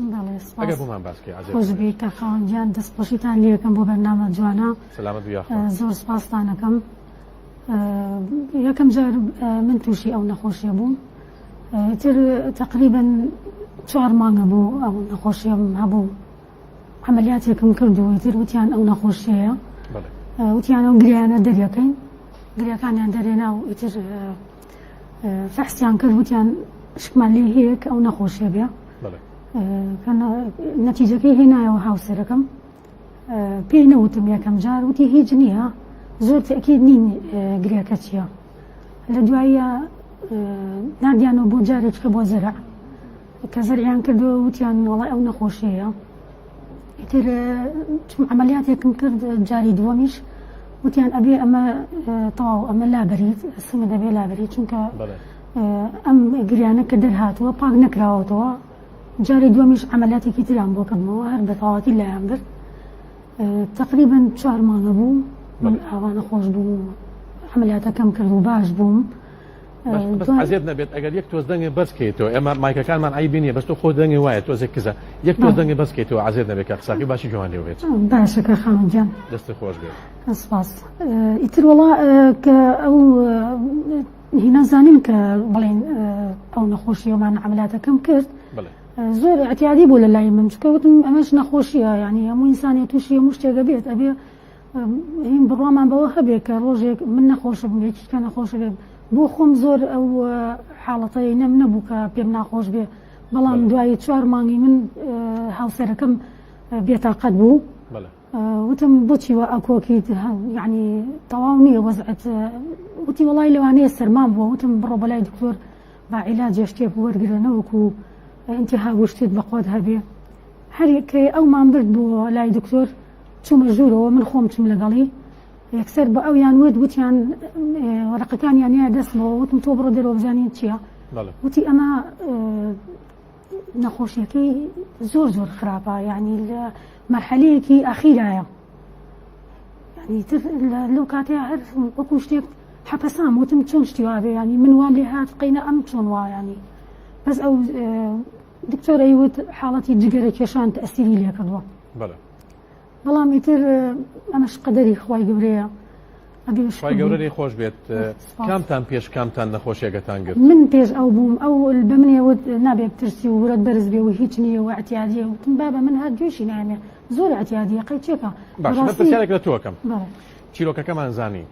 [SPEAKER 1] ئەگەر بۆمان باسکەی عەزیز
[SPEAKER 10] خۆشبی کە خاوەنجیان دەستپۆشیتان لێکم بۆ بەرنامە جوانە
[SPEAKER 1] سەلامەت بیا
[SPEAKER 10] زۆر سپاستانەکەم یەکەم جار من تووشی ئەو نەخۆشیە بووم تر تقریبا 4 مانگە بوو ئەو نەخۆشیەم هەبوو عملیاتێکم کردو تر وتیان ئەو نەخۆشیەیە وتیان ئەو گریانە دەریەکەین گریەکانیان دەرێنا و ئیتر فەحسیان کرد وتیان شکمان لێ هەیە کە ئەو نەخۆشیە بێ نەتیجەکەی هێنایەوە هاوسەرەکەم پێی نەوتم یەکەم جار وتی هیچ نییە زۆر تەکید نین گریەکە چییە لە دواییە نادیانەوە بۆ جارێککە بۆ زەرع کە زەریان کردەوە وتیان وەڵای ئەو نەخۆشیەیە ئیتر چون عملیاتێکم کرد جاری دووەمیش وتیان ئەبێ ئەمە تەواو ئەمە لابەریت سمە دەبێ لابەریت چونکە ئەم گریانە کە دەرهاتووە پاک نەکراوەتەوە جاری دووەمیش عملیاتێکی تریان بۆ کردمەوە هەر بە تەواوەتی لایان برد تقریبا 4 مانگە بوو من ئاوانە خۆش بووم عملیاتەکەم کرد و باش بووم
[SPEAKER 1] عزیز نەبێت ئەگەر یەک تۆز دەنگێ بەسکەیتەوە ئێمە مایکەکانمان عیبی نییە بەس تۆ خۆ دەنگی وایە تۆزێک کزە یەک تۆز دەنگێ بەسکەیتەوە عزیز نەبێت کە قساقی باشی جوان لێ بێت
[SPEAKER 10] باشەکە خاوەنجیان
[SPEAKER 1] دەستی خۆش بێت
[SPEAKER 10] سپاس ئیتر وەڵا کە ئەو هینا زانیم کە بڵێن ئەو نەخۆشیەوەمان عملیاتەکەم کرد زۆر اعتیادی بوو لە لای من چونکە وتم ئەمەش نەخۆشیە یعنی هەموو ئینسانی تووشی هەموو شتێکە بێت ئەبێ هین بڕوامان بەوە هەبێ کە ڕۆژێک من نەخۆشە بووم یەکیکە نەخۆشە بێ بۆ خۆم زۆر ئەو حاڵەتەی نەبوو کە پێم ناخۆش بێ بەڵام دوایی 4 مانگی من هاوسەرەکەم بێتاقەت بوو وتم بۆچی وە ئەکۆکی یعنی تەواو نییە وەزعت وتی وڵای لەوانەیە سەرمان بووە وتم بڕۆ بەلای دکتۆر با عیلاجێ شتێک وەرگرنەوەکو ئینتیها شتێت بەخۆت هەبێ هەرکەی ئەومان برد بووە لای دکتۆر چوومە ژوورەوە من خۆم چوم لەگەڵی یەکسەر بە ئەویان وتیان وەرەقەکانیان یا دەستمەوە وتم تۆ بڕۆ دەرەوە بزانین چییە وتی ئەمە نەخۆشیەکەی زۆر خراپە یعنی لە مەرحەلەیەکی ئەخیرایە یعنی تر لەو کاتەیە هەر وەکو شتێک حەپەسام وتم چۆن شتی وابێ ینی من وام لێ هات قەینە ئەم چۆن وایانی بەس ئەو دکتۆرەی وت حاڵەتی جگەرە کێشان تەئسیری لێ کردووە بەڵام ئیتر ئەمەش قەدەری خوای گەورەیە
[SPEAKER 1] خوای گەورەی خۆش بێت کامتان پێش کامتان نەخۆشیەکەتان گرت
[SPEAKER 10] من پێش ئەو بووم ئەو بە منێوت نابێت ترسی و ورەت بەرز بێ و هیچ نییە و ئەتیادیە وتم بابە من هات گوێشی نامێ زۆر ئەتیادیە قەی چێکە
[SPEAKER 1] باش پرسیارێک لە تۆکەم چیرۆکەکەمان زانی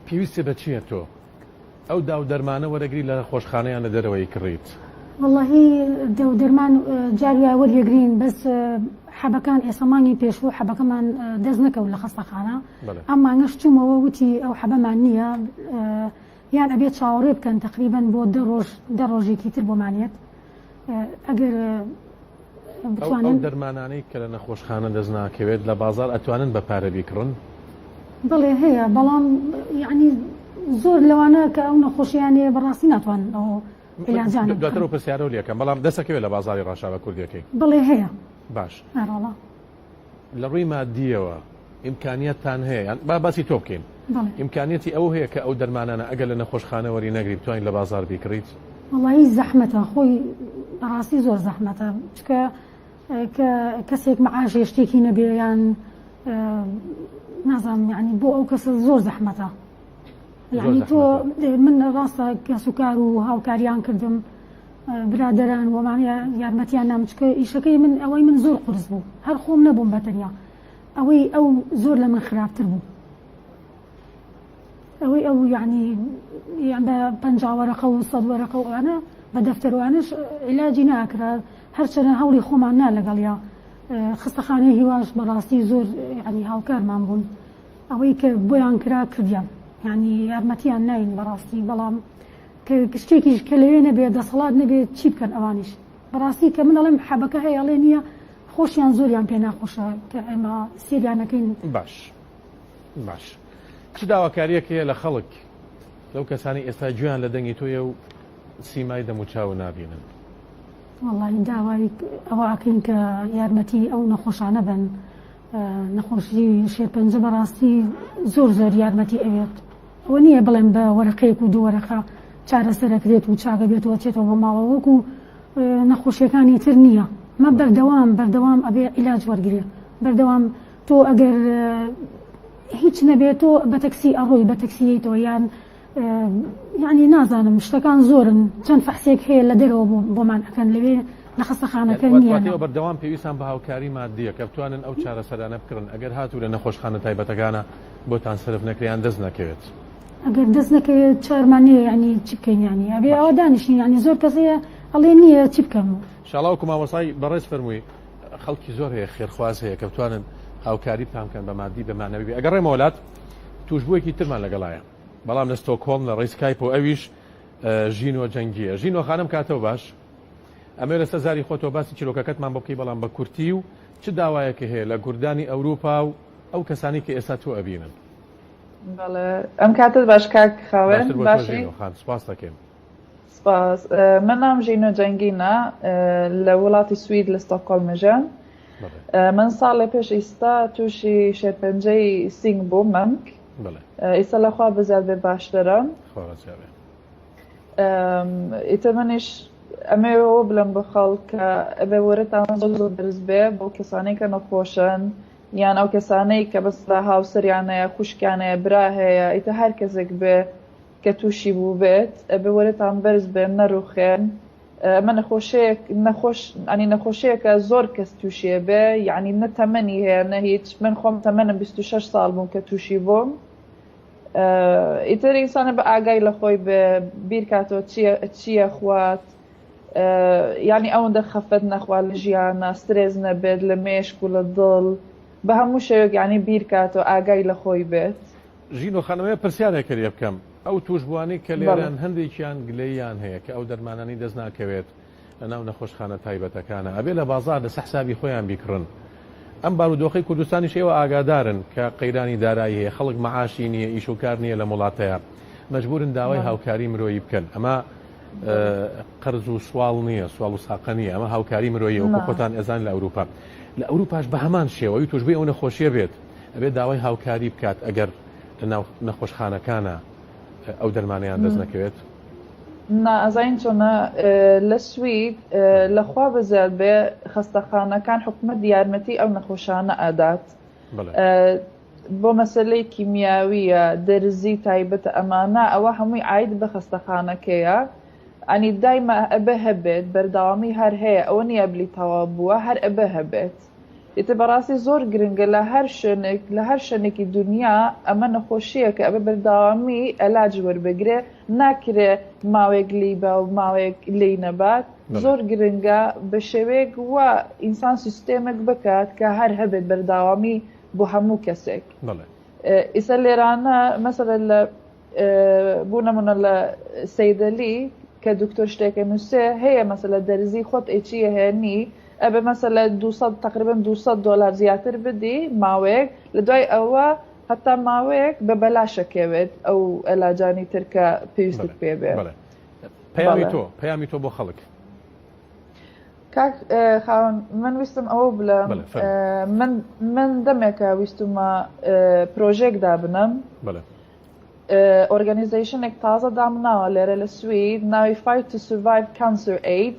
[SPEAKER 1] پێویستە بە چییە تۆ ئەو داو دەرمانە وەرەگری لە خۆشخانەیان لە دەرەوەی کڕیت
[SPEAKER 10] واللهی دەو دەرمان جاروای وەریەگرین بەس حەبەکان ئێسەمانی پێشوو حەبەکەمان دەست نەکەوت لە خەستەخانە ئەمما گەشت چوومەوە وتی ئەو حەبەمان نییە یان ئەبێت چاوەڕێ بکەن تقریبەن بۆ دە ڕۆژێکی تر بۆمانێت ئەگەر
[SPEAKER 1] بتوانن دەرمانانەی کە لە نەخۆشخانە دەست ناکەوێت لە بازار ئەتوانن بە پارە بیکڕن
[SPEAKER 10] بڵێ هەیە بەڵام یعنی زۆر لەوانە کە ئەو نەخۆشییانێ بەڕاستی ناتوان ئەو
[SPEAKER 1] دواتر و پرسیارە لەکەم بەڵام دەسەکەوێت لە بازاری ڕاشاوە کوردیەکەی
[SPEAKER 10] بڵێ هەیە
[SPEAKER 1] باش
[SPEAKER 10] ئەڕۆڵە
[SPEAKER 1] لە ڕووی مادیەوە ئیمکانیەتتان هەیە با باسی تۆ بکەین ئیمکانیەتی ئەو هەیە کە ئەو دەرمانانە ئەگەر لە نەخۆشخانە وەری نەگری بتوانین لە بازار بیکڕیت
[SPEAKER 10] وڵی زەحمەتە خۆی بەڕاستی زۆر زەحمەتە چکە کە کەسێک مەعاشێ شتێکی نەبێ یان نازانم یعنی بۆ ئەو کەسە زۆر زەحمەتە یعنی تۆ من ڕاستە کە سوکار و هاوکاریان کردم برادران وەمانە یارمەتیان نام چکە ئیشەکەی من ئەوەی من زۆر قورس بوو هەر خۆم نەبووم بەتەنیا ئەوەی ئەو زۆر لە من خراپتر بوو ئەوەی ئەو یعنی بە 50 وەرەقە و 100 وەرەقە و ئەوانە بە دەفتەروانش عیلاجی ناکرا هەرچەنە هەوڵی خۆمان نا لەگەڵیا خستەخانەی هیواش بەڕاستی زۆر ینی هاوکارمان بوون ئەوەی کە بۆیان کرا کردیان یعنی یارمەتیان ناین بەڕاستی بەڵام شتێکیش کە لەوێ نەبێت دەسەڵات نەبێت چی بکەن ئەوانیش بەڕاستی کە من ئەڵێم حەبەکە هەیە ئەڵێ نییە خۆشیان زۆریان پێ ناخۆشە کە ئێمە سێریانەکەین
[SPEAKER 1] باش چ داواکاریەک هەیە لە خەڵک لەو کەسانی ئێستا گوێیان لە دەنگی تۆیە و سیمای دەموچاو نابینن
[SPEAKER 10] وەڵی داوای ئەوە ئەکەین کە یارمەتی ئەو نەخۆشانە بن نەخۆشی شێرپەنجە بەڕاستی زۆر یارمەتی ئەوێت ئەوە نییە بڵێم بە وەرەقەیەک و دوو وەرەقە چارەسەرەکرێت و چاگە بێتەوە چێتەوە بە ماڵەوە وەکو نەخۆشیەکانی تر نییە مە بەردەوام ئەبێ عیلاج وەرگێ بەردەوام تۆ ئەگەر هیچ نەبێت تۆ بە تەکسی ئەڕۆی بە تەکسیەیتەوە یان یعنی نازانم شتەکان زۆرن چەند فەحسێک هەیە لە دەرەوە بۆمان ئەکەن لەوێ لە خەستەخانەکە نییە
[SPEAKER 1] بەردەوام پێویستان بە هاوکاری مادیە کە بتوانن ئەو چارەسەرانە بکڕن ئەگەر هاتوو لە نەخۆشخانە تایبەتەکانە بۆتان سرف نەکریان دەست نەکەوێت
[SPEAKER 10] ئەگەر دەست نەکەوێت چارمانەیە ینی چی بکەین ینی ئەبێ ئەوە دانیشتین ینی زۆر کەسەیە ئەڵێ نییە چی بکەم
[SPEAKER 1] شاڵاوکو مامۆسای بەڕێز فەرمووی خەڵکی زۆر هەیە خێرخواز هەیە کە بتوانن هاوکاری بتان بکەن بە مادی بە مانەوی ئەگەر ڕێمە وڵات توشبوویەکی ترمان لەگەڵایە بەڵام لە ستۆکهۆڵم لە ڕێی سکایپ و ئەویش ژینۆ جەنگیە ژینۆ خانم کاتەوە باش ئەمێ لەسەر زاری خۆتۆ باسی چیرۆکەکەتمان بۆ بکەی بەڵام بە کورتی و چ داوایەکە هەیە لە گوردانی ئەوروپا و ئەو کەسانی کە ئێستا تۆ ئەبینن
[SPEAKER 7] بەڵێ ئەم کاتت باش کاک خاوێن باشی
[SPEAKER 1] سپاس دەکەم
[SPEAKER 7] سپاس من نام ژینۆ جەنگینە لە وڵاتی سوید لە ستۆکهۆڵمژەن من ساڵێ پێش ئیستا تووشی شێرپەنجەی سینگ بوو مەمک ئیستا لەخوا بزار بێ باشترە ئیتر منیش ئەمەوە بلم بە خەڵک کە ئەبێ وەرەتان زۆر بەرز بێ بۆ کەسانەی کە نەخۆشن یان ئەو کەسانەی کە بەستا هاوسەریانەیە خوشکیانەیە برا هەیە ئیتر هەر کەسێک بێ کە تووشی بوو بێت ئەبێ وەرەتان بەرز بێن نەڕوخێن ئەمە نەخۆشەیەکە زۆر کەس تووشیە بێ یعنی نە تەمەنی هەیە نە هیچ من خۆم تەمەنم 26 ساڵ بووم کە تووشی بووم ئیتر ئینسانە بە ئاگای لە خۆی بێ بیر کاتەوە چییە خوات یعنی ئەوەندە خەفەت نەخوا لە ژیانە سترێز نەبێت لە مێشک و لە دڵ بە هەموو شێوەیەک یعنی بیر کاتەوە ئاگای لە خۆی بێت.
[SPEAKER 1] ژینۆ خانەوەی پرسیارێکە لێ بکەم ئەو توشبوانی کە لێران هەندێکیان گلەیان هەیە کە ئەو دەرمانانی دەست ناکەوێت لە ناو نەخۆشخانە تایبەتەکانە ئەبێ لە بازار لە حسابی خۆیان بیکڕن. ئەم بارودۆخی کوردستانی شێوە ئاگادارن کە قەیرانی دارایی هەیە خەڵک مەعاشی نییە ئیش و کار نییە لە وڵاتەیە مەجبورن داوای هاوکاری مرۆیی بکەن ئەمە قەرز و سوال نییە سوال و ساقە نیە ئەمە هاوکاری مرۆیی وەکو خۆتان ئێزان لە ئەوروپا لە ئەوروپاش بە هەمان شێوەی توشبێ ئەو نەخۆشیە بێت ئەبێت داوای هاوکاری بکات ئەگەر لە ناو نەخۆشخانەکانە ئەو دەرمانیان دەست نەکەوێت.
[SPEAKER 7] ئەزین چۆنە لە سوید لەخوا بەزیاد بێ خەستەخانەکان حکومەت یارمەتی ئەو نەخۆشانە ئادات بۆ مەسلەی کیمیاویە دەرزی تایبەتە ئەمانە ئەوە هەمووی عاید بە خەستەخانەکەیە ئەنی دایمە ئەبە هەبێت بەردەوامی هەر هەیە ئەوە نییە بلیتەوە بووە هەر ئەبە هەبێت. ئیتر بەڕاستی زۆر گرنگە لە هەر شوێنێکی دنیا ئەمە نەخۆشیە کە ئەبە بەردەوامی ئەلاج وەربگرێ ناکرێ ماوەیەک لی بە و ماوەیەک لی نەبات زۆر گرنگە بە شێوەیەک وە ئینسان سیستێمێک بکات کە هەر هەبێت بەردەوامی بۆ هەموو کەسێک. ئیسە لێرانە مەسەلەن لە بوونەمونە لە سەیدەلی کە دکتۆر شتێکە نووسێ هەیە مەسەلە دەرزی خۆت ئێچیە هێنی ئەبێ مەسەلە تقریبا $200 زیاتر بدی ماوەیەک لە دوای ئەوە هەتا ماوەیەک بە بەلاشەکەوێت ئەو ئەلاجانی ترکە پێویستت پێ بێت.
[SPEAKER 1] پەیامی تۆ بۆ خەڵک
[SPEAKER 7] کاک خاوەن من ویستم ئەوە بڵێم من دەمێکە ویستمە پرۆژێک دابنم ئۆرگانیزیشنێک تازە دامناوە لێرە لە سوید ناوی Fight to Survive Cancer Aid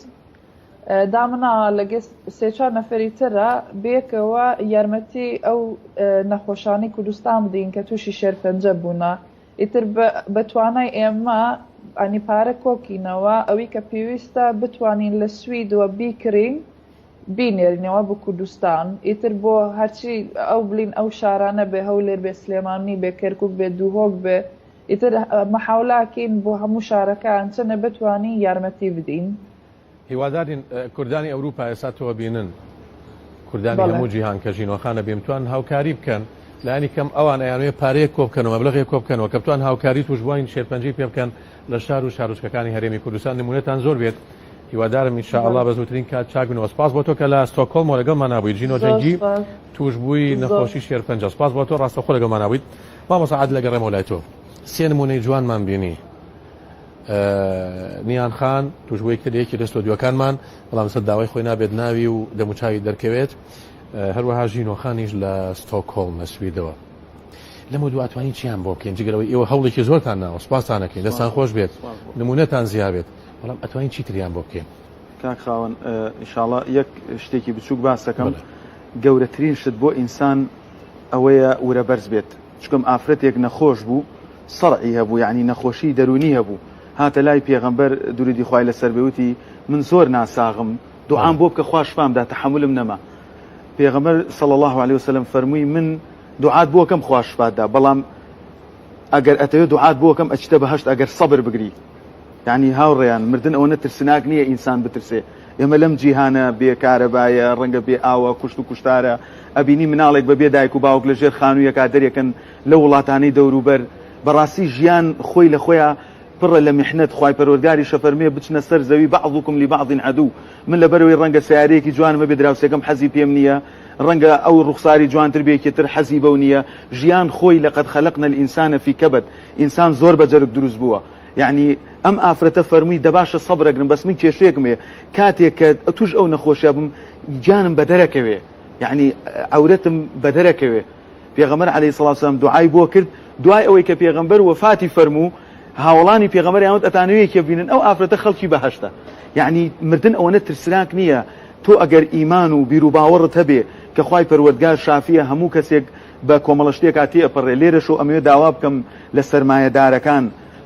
[SPEAKER 7] دامناوە لەگە 3-4 نەفەری ترە بێکەوە یارمەتی ئەو نەخۆشانی کوردستان بدەین کە تووشی شێرپەنجە بوونە ئیتر بەتوانای ئێمە ئەنی پارە کۆکینەوە ئەوەی کە پێویستە بتوانین لە سویدەوە بیکرین بینێرنەوە بۆ کوردستان ئیتر بۆ هەرچی ئەو بلین ئەو شارانە بێ هەولێر بێ سلێمانی بێ کەرکوک بێ دووهۆک بێ ئیتر مەحاولاکەین بۆ هەموو شارەکان چەنە بتوانین یارمەتی بدەین.
[SPEAKER 1] هیوادارین کوردانی ئەوروپا ئێستا تۆ بینن کوردانی هەموو جیهان کە ژینۆخانە بێمتوان هاوکاری بکەن لایانی کەم ئەوان ئەیانوێ پارەیە کۆ بکەنەوە مەبلەغێک کۆ بکەنەوە کە بتوان هاوکاری توشبووین شێرپەنجەی پێ بکەن لە شار و شارۆچکەکانی هەرێمی کوردستان نمونەتان زۆر بێت هیوادارم ئینشاءالله بە زووترین کات چاکبنەوە. سپاس بۆ تۆ کە لە ستۆکهۆلمەوە لەگەڵمان نابوویت ژینۆ جەنگی توشبووی نەخۆشی شێرپەنجە. سپاس بۆ تۆ ڕاستەخۆ لەگەڵمان نابوویت. مامۆستا عادل لەگەڕێمەوە لای تۆ سێ نمونەی جوانمان بینی نیان خان توشبووی کردێکی لە ستۆدیۆکانمان بەڵام سەر داوای خۆی نابێت ناوی و دەموچاوی دەرکەوێت هەروەها ژینۆخانیش لە ستۆکهۆلم لە سویدەوە لەمە دواتوانی چیان بۆ بکەین جگەرەوەی ئێوە هەوڵێکی زۆرتان ناوە سپاسانەکەین دەستان خۆش بێت نمونەتان زیابێت بەڵام ئەتوانین چیتریان بۆ بکەین.
[SPEAKER 2] کاک خاوەن ئینشاڵڵا یەک شتێکی بچووک باس دەکەم گەورەترین شت بۆ ئینسان ئەوەیە ورە بەرز بێت چکەم ئافرەتێک نەخۆش بوو سەرعی هەبوو یعنی نەخۆشی دەرونی هەبوو هاتە لای پێغەمبەر دووری خوای لەسەر بێوتی من زۆر ناساغم دوعام بۆ بکە خوا شفامدا تەحملم نەما پێغەمبەر صلی الله عليه وسلم فەرمووی من دوعات بۆ کەم خوا شفادا بەڵام ئەگەر ئەتەوێت دوعات بۆ کەم ئەچتە بەهەشت ئەگەر سەبر بگری یعنی هاوڕێیان مردن ئەوە نەترسناک نییە ئینسان بترسێ ئێمە لەم جیهانە بێکارەبایە ڕەنگە بێ ئاوە کوشت و کوشتارە ئەبینی مناڵێک بە بێ دایک و باوک لە ژێر خانوویەکە دەرێکن لە وڵاتانەی دەوروبەر بەڕاستی ژیان خۆی لە خۆیان پڕە لە میحنەت خوای پەروەردگاری شەفەرمێ بچنە سەر زەوی بەعضوکم لبعض عەدوو من لەبەرەوەی ڕەنگە سیارەیەکی جوانمە بێ دراوسێکم حەزی پێم نییە ڕەنگە ئەو ڕوخساری جوانتر بێکێتر حەزی بەو نییە ژیان خۆی لەقەد خەلقنا الئینسانە فی کەبەد ئینسان زۆر بەجەرگ دروست بووە یعنی ئەم ئافرەتە فەرمووی دەباشە سەبرەگرم بەس من کێشەیەکم هەیە کاتێک کە توش ئەو نەخۆشیە بم گیانم بەدەرەکەوێ یعنی عەورەتم بەدەرەکەوێ پێغەمبەر عەلەیهی سەڵات وسەلام دوعای بۆ کرد دوای ئەوەی کە پێغەمبەر وەفاتی فەرموو هاوڵانی پێغەمبەر یانوت ئەتانەوەیەکێ ببینن ئەو ئافرەتە خەڵکی بەهەشتە یعنی مردن ئەوە ترسناک نییە تۆ ئەگەر ئیمان و بیر و باوەڕت هەبێ کە خوای پەروەردگار شافیە هەموو کەسێک بە کۆمەڵە شتێکا تێئەپەڕێ لێرەشەوە ئەمەوێ داوا بکەم لە سەرمایەدارەکان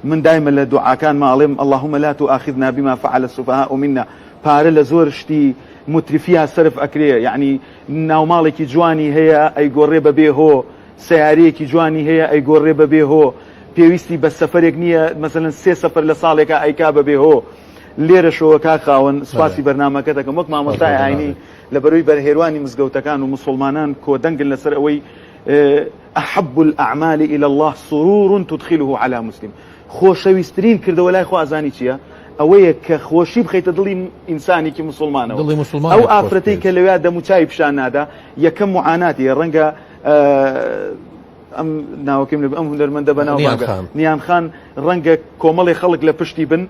[SPEAKER 2] من دایمە لە دوعاکان ماڵێم اللهم لا تؤاخذنا بما فعل السفهاء منا پارە لە زۆر شتی مترفیە سرف ئەکرێ یعنی ناوماڵێکی جوانی هەیە ئەیگۆڕێ بەبێ هۆ سیارەیەکی جوانی هەیە ئەیگۆڕێ بەبێ هۆ پێویستی بە سەفەرێک نییە مەسەلەن 3 سەفەر لە ساڵێکە ئەیکا بەبێ هۆ لێرەشەوە کا خاوەن سواسی بەرنامەکە دەکەم وەک مامۆستای ئاینی لە بەروی بەرهێوانی مزگەوتەکان و مسلمانان کۆدەنگن لەسەر ئەوەی أحب الأعمال إلى الله سرور تدخله على مسلم خۆشەویستترین کردەوە لای خۆ ئازانی چییە ئەوەیە کە خۆشی بخەیتە دڵی ئینسانێکی مسلمانەوە ئەو ئافرەتەی کە لەوێ دەموچاوی پیشان نادا یەکەم معاناتی ڕەنگە ئەم ناوەکەم لە ئەم هونەرمەندە بەناو نیان خان ڕەنگە کۆمەڵی خەڵک لە پشتی بن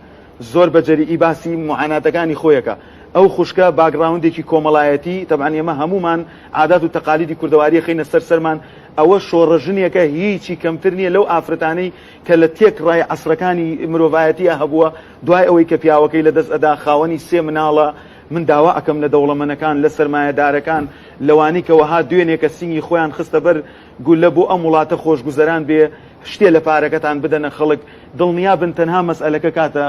[SPEAKER 2] زۆر بەجەری باسی معاناتەکانی خۆیەکە ئەو خوشکە باگراوندێکی کۆمەڵایەتی تەبعاً ئێمە هەمومان عادات و تەقالیدی کوردەواری خینە سەرمان ئەوە شۆڕەژنیەکە هیچی کەمتر نییە لەو ئافرەتانەی کە لە تێک ڕای عەسرەکانی مرۆڤایەتیە هەبووە دوای ئەوەی کە پیاوەکەی لەدەست ئەدا خاوەنی 3 مناڵە من داوا ئەکەم لە دەوڵەمەندەکان لە سەرمایەدارەکان لەوانی کە وەها دوێنێکە سینگی خۆیان خستە بەر گولە بۆ ئەم وڵاتە خۆشگوزەران بێ شتێ لە پارەکەتان بدەنە خەڵک دڵنیا بن تەنها مەسئلەکە کاتە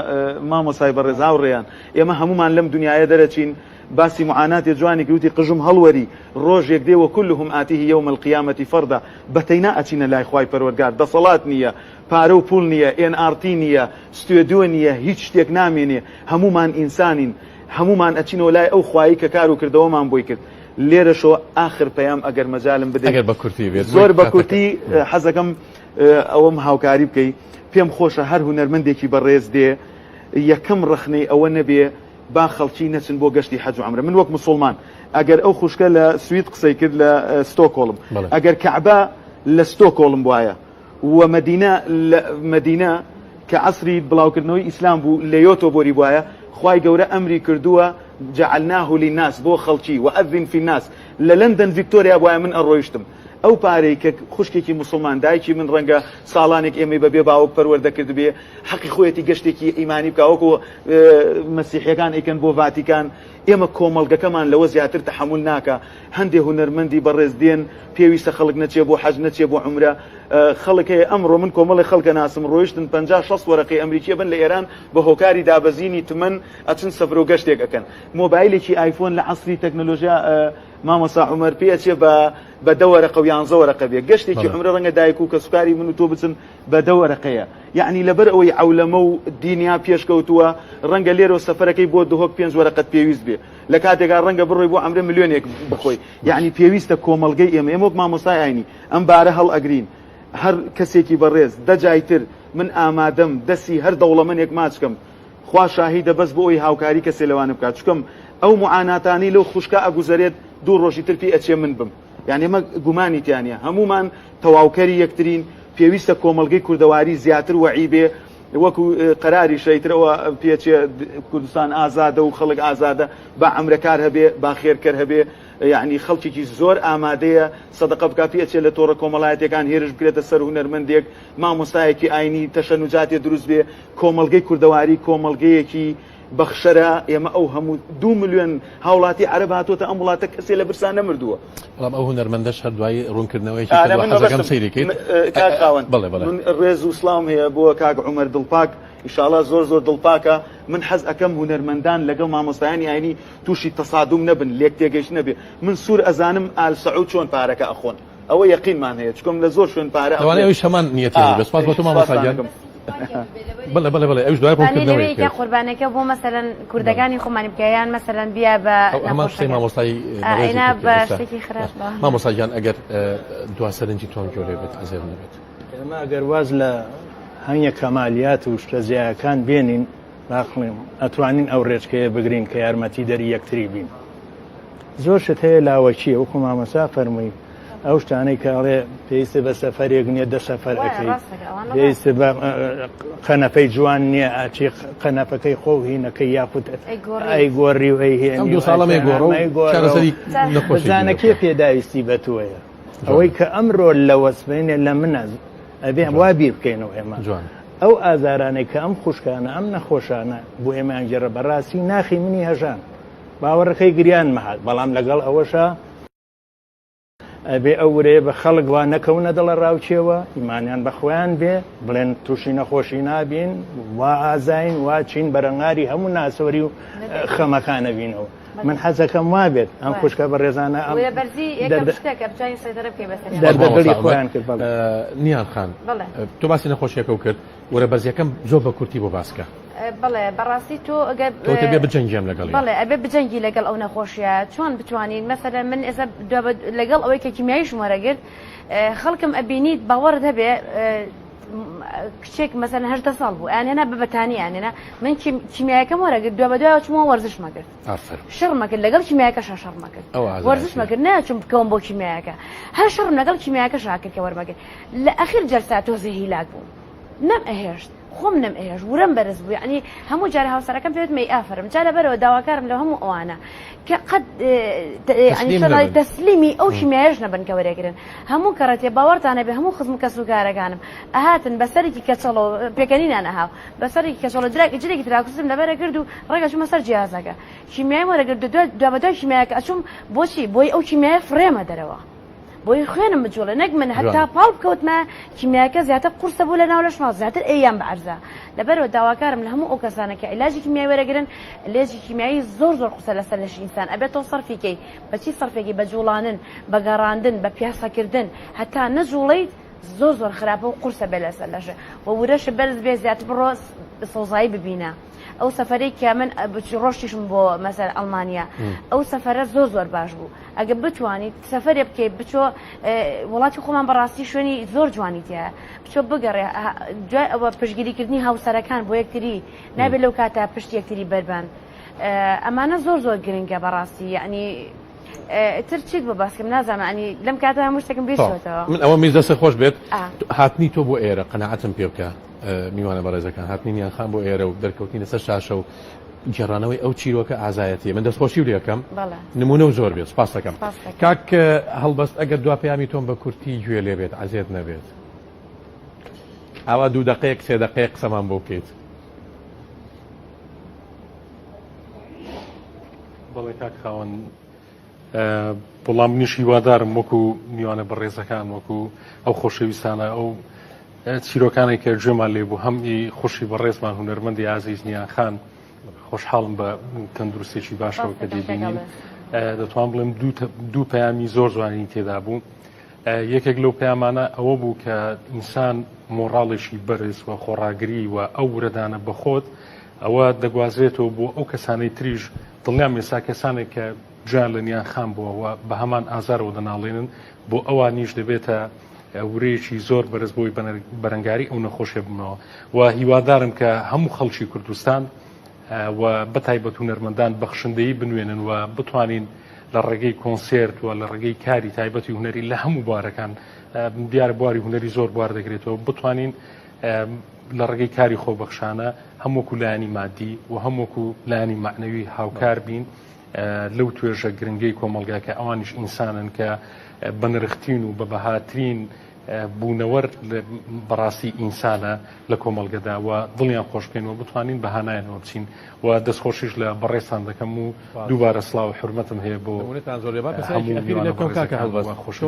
[SPEAKER 2] مامۆسای بەڕێز هاوڕێیان ئێمە هەمومان لەم دنیاە دەرەچین باسی معاناتی جوانی کەوتی قژم هەڵوەری ڕۆژێک دێوە كلهم آتيه يوم القيامة فردا بەتەینا ئەچینە لای خوای پەروەردگار دەسەڵات نییە پارە و پوڵ نییە NRT نییە ستودیۆ نییە هیچ شتێک نامێنێ هەمومان ئینسانین هەمومان ئەچینەوە لای ئەو خوایی کە کار و کردەوەمان بۆی کرد لێرەشەوە آخر پەیام ئەگەر مەجالم بدەیت زۆر بە کورتی حەزەکەم ئەوەم هاوکاری بکەی پێم خۆشە هەر هونەرمەندێکی بەڕێز دێ یەکەم ڕخنەی ئەوە نەبێ با خەڵکی نەچن بۆ گەشتی حەج و عومرە من وەک مسلمان ئەگەر ئەو خوشکە لە سوید قسەی کرد لە ستۆکۆڵم ئەگەر کەعبە لە ستۆکۆڵم وایە و مەدینە کە عەسری بڵاوکردنەوەی ئیسلام بوو لە یۆتۆبۆری وایە خوای گەورە ئەمری کردووە جعلناه للناس بۆ خەڵکی وأذن في الناس لە لەندەن ڤیکتۆریا وایە من ئەڕۆیشتم ئەو پارەی کە خوشکێکی مسلمان دایکی من ڕەنگە ساڵانێک ئێمەی بەبێ باوک پەروەردەکرد بێ حەقی خۆیەتی گەشتێکی ئیمانی بکوەکو مەسیحیەکان ئەیکەن بۆ ڤاتیکان ئێمە کۆمەڵگەکەمان لەوە زیاتر تەحمل ناکە هەندێک هونەرمەندی بەڕێز دێن پێویستە خەڵک نەچێ بۆ حەج نەچێ بۆ عومرە خەڵک هەیە ئەمڕۆ من کۆمەڵی خەڵکە ناسم ڕۆیشتن 50-60 وەرەقەی ئەمریکی بن لە ئێران بە هۆکاری دابەزینی تمەن ئەچن سەفر و گەشتێک ئەکەن مۆبایلێکی ئایفۆن لە عەسری تەکنۆلۆژیا مامۆسا عومەر پێچێ بە 10 وەرەقە و 11 وەرەقە بێ گەشتێکی عومرە ڕەنگە دایک و کە سوکاری من و تۆ بچن بە 10 وەرەقەیە یعنی لەبەر ئەوەی عەولەمە و دینیا پێشکەوتووە ڕەنگە لێرەوە سەفەرەکەی بۆ دهۆک 5 وەرەقەت پێویست بێ لە کاتێکا ڕەنگە بڕۆی بۆ عومرە ملیۆنێک بخۆی یعنی پێویستە کۆمەڵگەی ئێمە وەک مامۆستای ئاینی ئەم بارە هەڵ ئەگرین هەر کەسێکی بەڕێز دەجایتر من ئامادەم دەستی هەر دەوڵەمەندێک ماچکەم خوا شاهیدە بەس بۆ ئەوی هاوکاری کەسێ لەوانە بکات چکەم ئەو معاناتانی لەو خوشکە ئەگوزارێت 2 ڕۆژی تر پێ ئەچێ من بم یعنی ئێمە گومانی تیانە هەمومان تەواوکەری یەکترین پێویستە کۆمەڵگەی کوردەواری زیاتر وەعی بێ وەکو قەراری شەیترەوە پێچێ کوردستان ئازادە و خەڵک ئازادە با عەمرەکار هەبێ با خێرکەر هەبێ یعنی خەڵکێکی زۆر ئامادەیە سەدەقە بکا پێچێ لە تۆڕە کۆمەڵایەتەکان هێرش بکرێتە سەر هونەرمەندێک مامۆستایەکی ئاینی تەشەنوجاتێ دروست بێ کۆمەڵگەی کوردەواری کۆمەڵگەیەکی بەخشەرە ئێمە ئەو هەموو 2 ملیۆن هاوڵاتی عەرەب هاتوۆتە ئەم وڵاتە کەسێ لە برسان نەمردووە
[SPEAKER 1] بەڵام ئەو هونەرمەندەش هەر دوای ڕوونکردنەوەیکی حەزەکەم سەیرێکیت
[SPEAKER 2] من ڕێز و سڵام هەیە بۆ کاک عومەر دڵپاک ئینشاڵڵا زۆر دڵپاکە من حەز ئەەکەم هونەرمەندان لەگەڵ مامۆستایانی ئاینی تووشی تەسادوم نەبن لێک تێگەیشت نەبێ من سوور ئەزانم ئال سەعود چۆن پارەکە ئەخۆن ئەوە یەقینمان هەیە چکۆم لە زۆر شوێن پارە
[SPEAKER 1] ئەوانەی ئەوش هەمان نیەتی بەسپاس بۆ تۆ مامۆستاگیان بڵێ ئەوش دوای ڕوونکردنەوەی
[SPEAKER 5] قوربانەکە بۆ مەسەلەن کوردەکانی خۆمانی بکەیان مەسەلەن بیا بە
[SPEAKER 1] هەمان شتەی مامۆستای
[SPEAKER 5] بە شتێکی خراپ
[SPEAKER 1] مامۆستاگیان ئەگەر دواسەرنجی تۆم گەورەی بێت ئەزێر نەبێت
[SPEAKER 3] ئێمە ئەگەر واز لە هەنگە کەمالیات و شتە زیایەکان بێنین باقڵێم ئەتوانین ئەو ڕێچکەیە بگرین کە یارمەتی دەری یەکتری بین زۆر شت هەیە لاوەچیە وەکو مامۆستا فەرمووی ئەو شتانەی کاڵێ پێویستە بە سەفەرێک نییە 10 سەفەر ئەەکەی پێویستە بە قەنەفەی جوان نییە ئاچی قەنەفەکەی خۆ هینەکەی یاخود ئەیگۆڕی و
[SPEAKER 1] ئەی ساڵەمەی
[SPEAKER 3] گۆڕۆزانەکێ پێداویستی بە توەیە ئەوەی کە ئەمڕۆ لە وەسبینێ لە منە ئەبێ وا بیر بکەینەوە ئێمە ئەو ئازارانەی کە ئەم خوشکانە ئەم نەخۆشانە بۆ ئێمەیان گەڕە بەڕاستی ناخی منی هەژان باوەڕەکەی گریان مەهات بەڵام لەگەڵ ئەوەشە ئەبێ ئەو ورێ بە خەڵک وا نەکەونە دڵە ڕاوچێەوە ئیمانیان بەخۆیان بێ بڵێن تووشی نەخۆشی نابین وا ئازاین وا چین بەرەنگاری هەموو ناسۆری و خەمەکانە بینەوە من حەزەکەم وا بێت ئەم خوشکە بە ڕێزانە دەردەگەڵی خۆیان کرد
[SPEAKER 1] نیان خان تۆ باسی نەخۆشیەکە و کرد وەرە بەرزیەکەم زۆر بە کورتی بۆ باسکە
[SPEAKER 5] بەڵێ بەڕاستی تۆ
[SPEAKER 1] تۆ بێ بجەنگێم لەگەڵ
[SPEAKER 5] بەڵێ ئەبێ بجەنگی لەگەڵ ئەو نەخۆشیە چۆن بتوانین مەسەرەن من ئێستا لەگەڵ ئەوەی کە کیمیاییش وەرەگرت خەڵکم ئەبینیت باوەڕت هەبێ کچێک مەسەرەن 8 ساڵ بوو ئەیانێنا بەبەتانی یانێنا من کیمیایەکەم وەرەگرت دوای بەدوایەوە چوومەوە وەرزش مەکرد شەڕمەکرد لەگەڵ کیمیایەکەشا شەڕمەکرد وەرزش مەکرد ناچوم بکەوم بۆ کیمیایەکە هەر شەڕم لەگەڵ کیمیایەکەشا کرد کە وەرمەگرت لە ئەخیر جەلسا تۆزە هیلاک بوو نەم ئەهێشت خۆم نەم ئێش ورم بەرز بوو ینی هەموو جارە هاوسەرەکەم پێوت مەی ئافرم جا لەبەرەوە داواکارم لە هەموو ئەوانە کە قەت تەسلیمی ئەو کیمیایەش نەبن کە وەرەگرن هەموو کەڕەتێ باوەڕتانە بێ هەموو خزم کەس و کارەکانم ئەهاتن بەسەرێکی کەچەڵەوە پێکەنینان ئەهاو بەسەرێکی کەچەڵە جلێکی تراکوسم لەبەرە کرد و ڕێگە چوومە سەر جیازەکە کیمیای وەرەگرت دوابەدوای کیمیایەکە ئەچووم بۆچی بۆی ئەو کیمیایە فڕێمە دەرەوە بۆی خوێنم بجوڵە نەک من هەتا پاڵ بکەوتمە کیمیاکە زیاتر قورسە بوو لە ناو لە شما زیاتر ئەیان بەعرزە لەبەرەوە داواکارم لە هەموو ئەو کەسانە کە عیلاجی کیمیایی وەرەگرن لێجی کیمیایی زۆر قورسە لەسەر لەش ئینسان ئەبێت تۆ سەرفیکەی بەچی سەرفێکی بە جوڵانن بە گەڕاندن بە پیاسەکردن هەتا نەجوڵیت زۆر خراپە و قورسە بێ لەسەر لەشە و ورەشە بەرز بێ زیاتر بڕۆ سۆزایی ببینە ئەو سەفەرەی کە من ڕۆشتیشم بۆ مەسەر ئەڵمانیا ئەو سەفەرە زۆر باش بوو ئەگە بتوانیت سەفەرێ بکەیت بچۆ وڵاتی خۆمان بەڕاستی شوێنی زۆر جوانی تایە بچۆ بگەڕێ دوای ئەوە پشتگیریکردنی هاوسەرەکان بۆ یەکتری نابێت لەو کاتە پشت یەکتری بەربان ئەمانە زۆر گرنگە بەڕاستی یعنی تر چیت بۆ باسکەم نازانم ینی لەم کاتە هەموو شتێکم بیرچێتەوە
[SPEAKER 1] من ئەوە میز دەستە خۆش بێت هاتنی تۆ بۆ ئێرە قەنەعەتم پێ بکە میوانە بەڕێزەکان هاتنینیان خان بۆ ئێرە و دەرکەوتنی لەسەر شاشە و گێڕانەوەی ئەو چیرۆکە ئازایەتیە من دەستخۆشی و یەکەم نمونە و زۆر بێت سپاس دەکەم کاک هەڵبەست ئەگەر دوا پەیامی تۆم بە کورتی گوێ لێ بێت عەزیەت نەبێت ئاوا 2 دقەیەک 3 دقەیەک قسەمان بۆ بکەیت
[SPEAKER 4] بەڵێ کاک خاوەن بەڵام منیش هیوادارم وەکو میوانە بەڕێزەکان وەکو ئەو خۆشەویستانە ئەو چیرۆکانی کە گوێمان لێ بوو هەمی خۆشی بەڕێزمان هونەرمەندی ئازیز نیان خان خۆشحاڵم بە تەندروستێکی باشەوە کە دەیبینین دەتوان بڵێم دوو پەیامی زۆر جوانی تێدا بوو یەکێک لەو پەیامانە ئەوە بوو کە ئینسان مۆڕاڵێکی بەرز و خۆڕاگری و ئەو ورەدانە بەخۆت ئەوە دەگوازرێتەوە بۆ ئەو کەسانەی تریژ دڵنیام ێستا کەسانێک کە گویان لە نیان خام بووەوە بە هەمان ئازارەوە دەناڵێنن بۆ ئەوانیش دەبێتە ورەیەکی زۆر بەرز بۆی بەرەنگاری ئەو نەخۆشیە بنەوە و هیوادارم کە هەموو خەڵکی کوردستان و بەتایبەت هونەرمەندان بەخشندەیی بنوێنن و بتوانین لە ڕێگەی کۆنسێرت و لە ڕێگەی کاری تایبەتی هونەری لە هەموو بوارەکان دیارە بواری هونەری زۆر بوار دەگرێتەوە بتوانین لە ڕێگەی کاری خۆبەخشانە هەمووەکو لایانی مادی و هەمووەکو لایانی معنەوی هاوکار بین لەو توێژە گرنگەی کۆمەلگاکە ئەوانیش ئینسانن کە بەنرختین و بە بەهاترین بوونەوەر بەڕاستی ئینسانە لە کۆمەلگەدا و دڵیان خۆشکەینەوە بتوانین بەهانایانەوە بچین و دەستخۆشیش لە بەڕێستان دەکەم و دووبارە سڵاو حرمەتم هەیە بۆ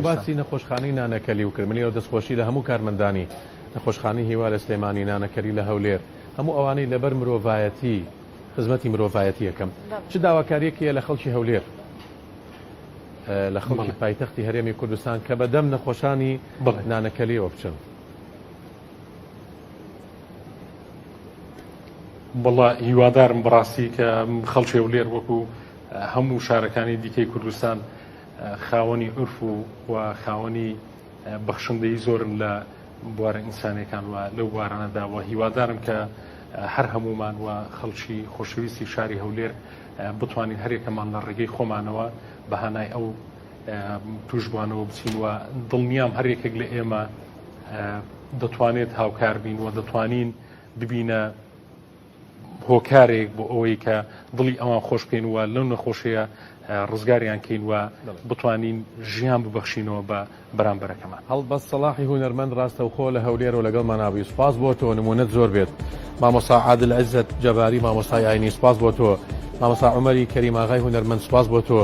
[SPEAKER 1] باسی نەخۆشخانەی نانەکەلی و کردنیەوە دەستخۆشی لە هەموو کارمەندانی نەخۆشخانەی هیوا لە سلێمانی نانەکەری لە هەولێر هەموو ئەوانەی لەبەر مرۆڤایەتی خزمەتی مرۆڤایەتی یەکەم چ داواکاریەکیە لە خەڵکی هەولێر لە خەڵکی پایتەختی هەرێمی کوردستان کە بەدەم نەخۆشانی نانەکەلیەوە بچن
[SPEAKER 4] بەڵا هیوادارم بەڕاستی کە خەڵکی هەولێر وەکو هەموو شارەکانی دیکەی کوردستان خاوەنی عورف و خاوەنی بەخشندەی زۆرن لە بوارە ئینسانەکان و لەو بوارانەدا و هیوادارم کە هەر هەمومان و خەڵکی خۆشەویستی شاری هەولێر بتوانین هەرێکەمان لە ڕێگەی خۆمانەوە بەهانای ئەو توشبوانەوە بچین و دڵنیام هەرێکێک لە ئێمە دەتوانێت هاوکار بین و دەتوانین ببینە هۆکارێک بۆ ئەوەی کە دڵی ئەوان خۆش بکەین و لەو نەخۆشیە ڕزگاریان کەین و بتوانین ژیان ببەخشینەوە بە بەرامبەرەکەمان
[SPEAKER 1] هەڵبەست سەلاحی هونەرمەند ڕاستەوخۆ لە هەولێر و لەگەڵ ماناوی سپاس بۆ تۆ نمونەت زۆر بێت مامۆستا عادل عزت جەباری مامۆستای ئاینی سپاس بۆ تۆ مامۆستا عومەری کەریماغای هونەرمەند سپاس بۆ تۆ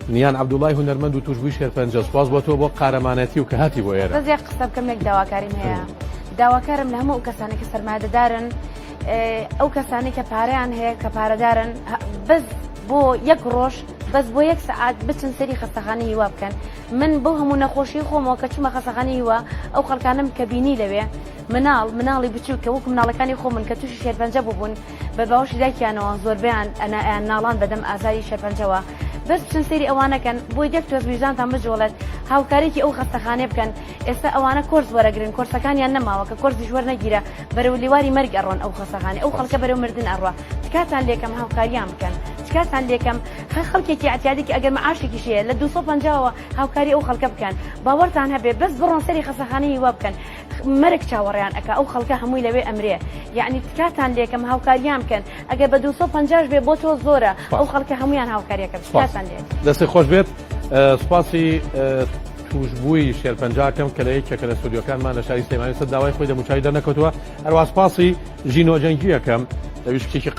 [SPEAKER 1] نیان عەبدوڵای هونەرمەند و توشبووی شێرپەنجە سپاس بۆ تۆ بۆ قارەمانەتی و کە هاتی بۆ ئێرە
[SPEAKER 5] بەزێ قسە بکەم یەک داواکاریم هەیە داواکارم لە هەموو ئەو کەسانی کە سەرمایەدەدارن ئەو کەسانی کە پارەیان هەیە کە پارەدارن بەس بۆ یەک ڕۆژ بەس بۆ یەک سەعات بچن سەری خەستەخانەی هیوا بکەن من بۆ هەموو نەخۆشی خۆمەوە کە چوومە خەستەخانەی هیوا ئەو خەڵکانم کە بینی لەوێ مناڵی بچوو کە وەکو مناڵەکانی خۆمن کە تووشی شێرپەنجە بووبوون بە باوەشی دایکیانەوە زۆربیان ناڵان بەدەم ئازاری شێرپەنجەوە بەس بچن سەیری ئەوانەکەن بۆی دەک تۆز ویژانتان بجوڵێت هاوکارێکی ئەو خەستەخانێ بکەن ئێستا ئەوانە کۆرس وەرەگرن کۆرسەکانیان نەماوە کە کۆرسی ژوەر نەگیرە بەرەو لیواری مەرگ ئەڕۆن ئەو خەستەخانێ ئەو خەڵکە بەرەو مردن ئەڕوا تکاتان لێکم هاوکاریان بکەن تکاتان لێکم خەڵکێکی ئەتیادێکی ئەگەر مەعاشێکی شەیە لە 250ەوە هاوکاری ئەو خەڵکە بکەن باوەڕتان هەبێ بەس بڕۆن سەری خەستەخانەی وا بکەن مەرگ چاوەڕیان ئەکا ئەو خەڵکە هەمووی لەوێ ئەمرێ یعنی تکاتان لێکم هاوکاریان بکەن ئەگەر بە 250 بێ بۆ تۆ زۆرە ئەو خەڵکە هەمویان هاوکاریەکە تکاتان لێ
[SPEAKER 1] دەستی خۆش بێت سوپاسی توشبووی شێرپەنجاکەم کە لە یەکێکە لە سودیۆکانمان لە شاری سلێمانی سەر داوای خۆی دەموچاوی دەرنەکەوتووە هەروە سوپاسی ژینۆ جەنگیەکەم لە ویشکێکی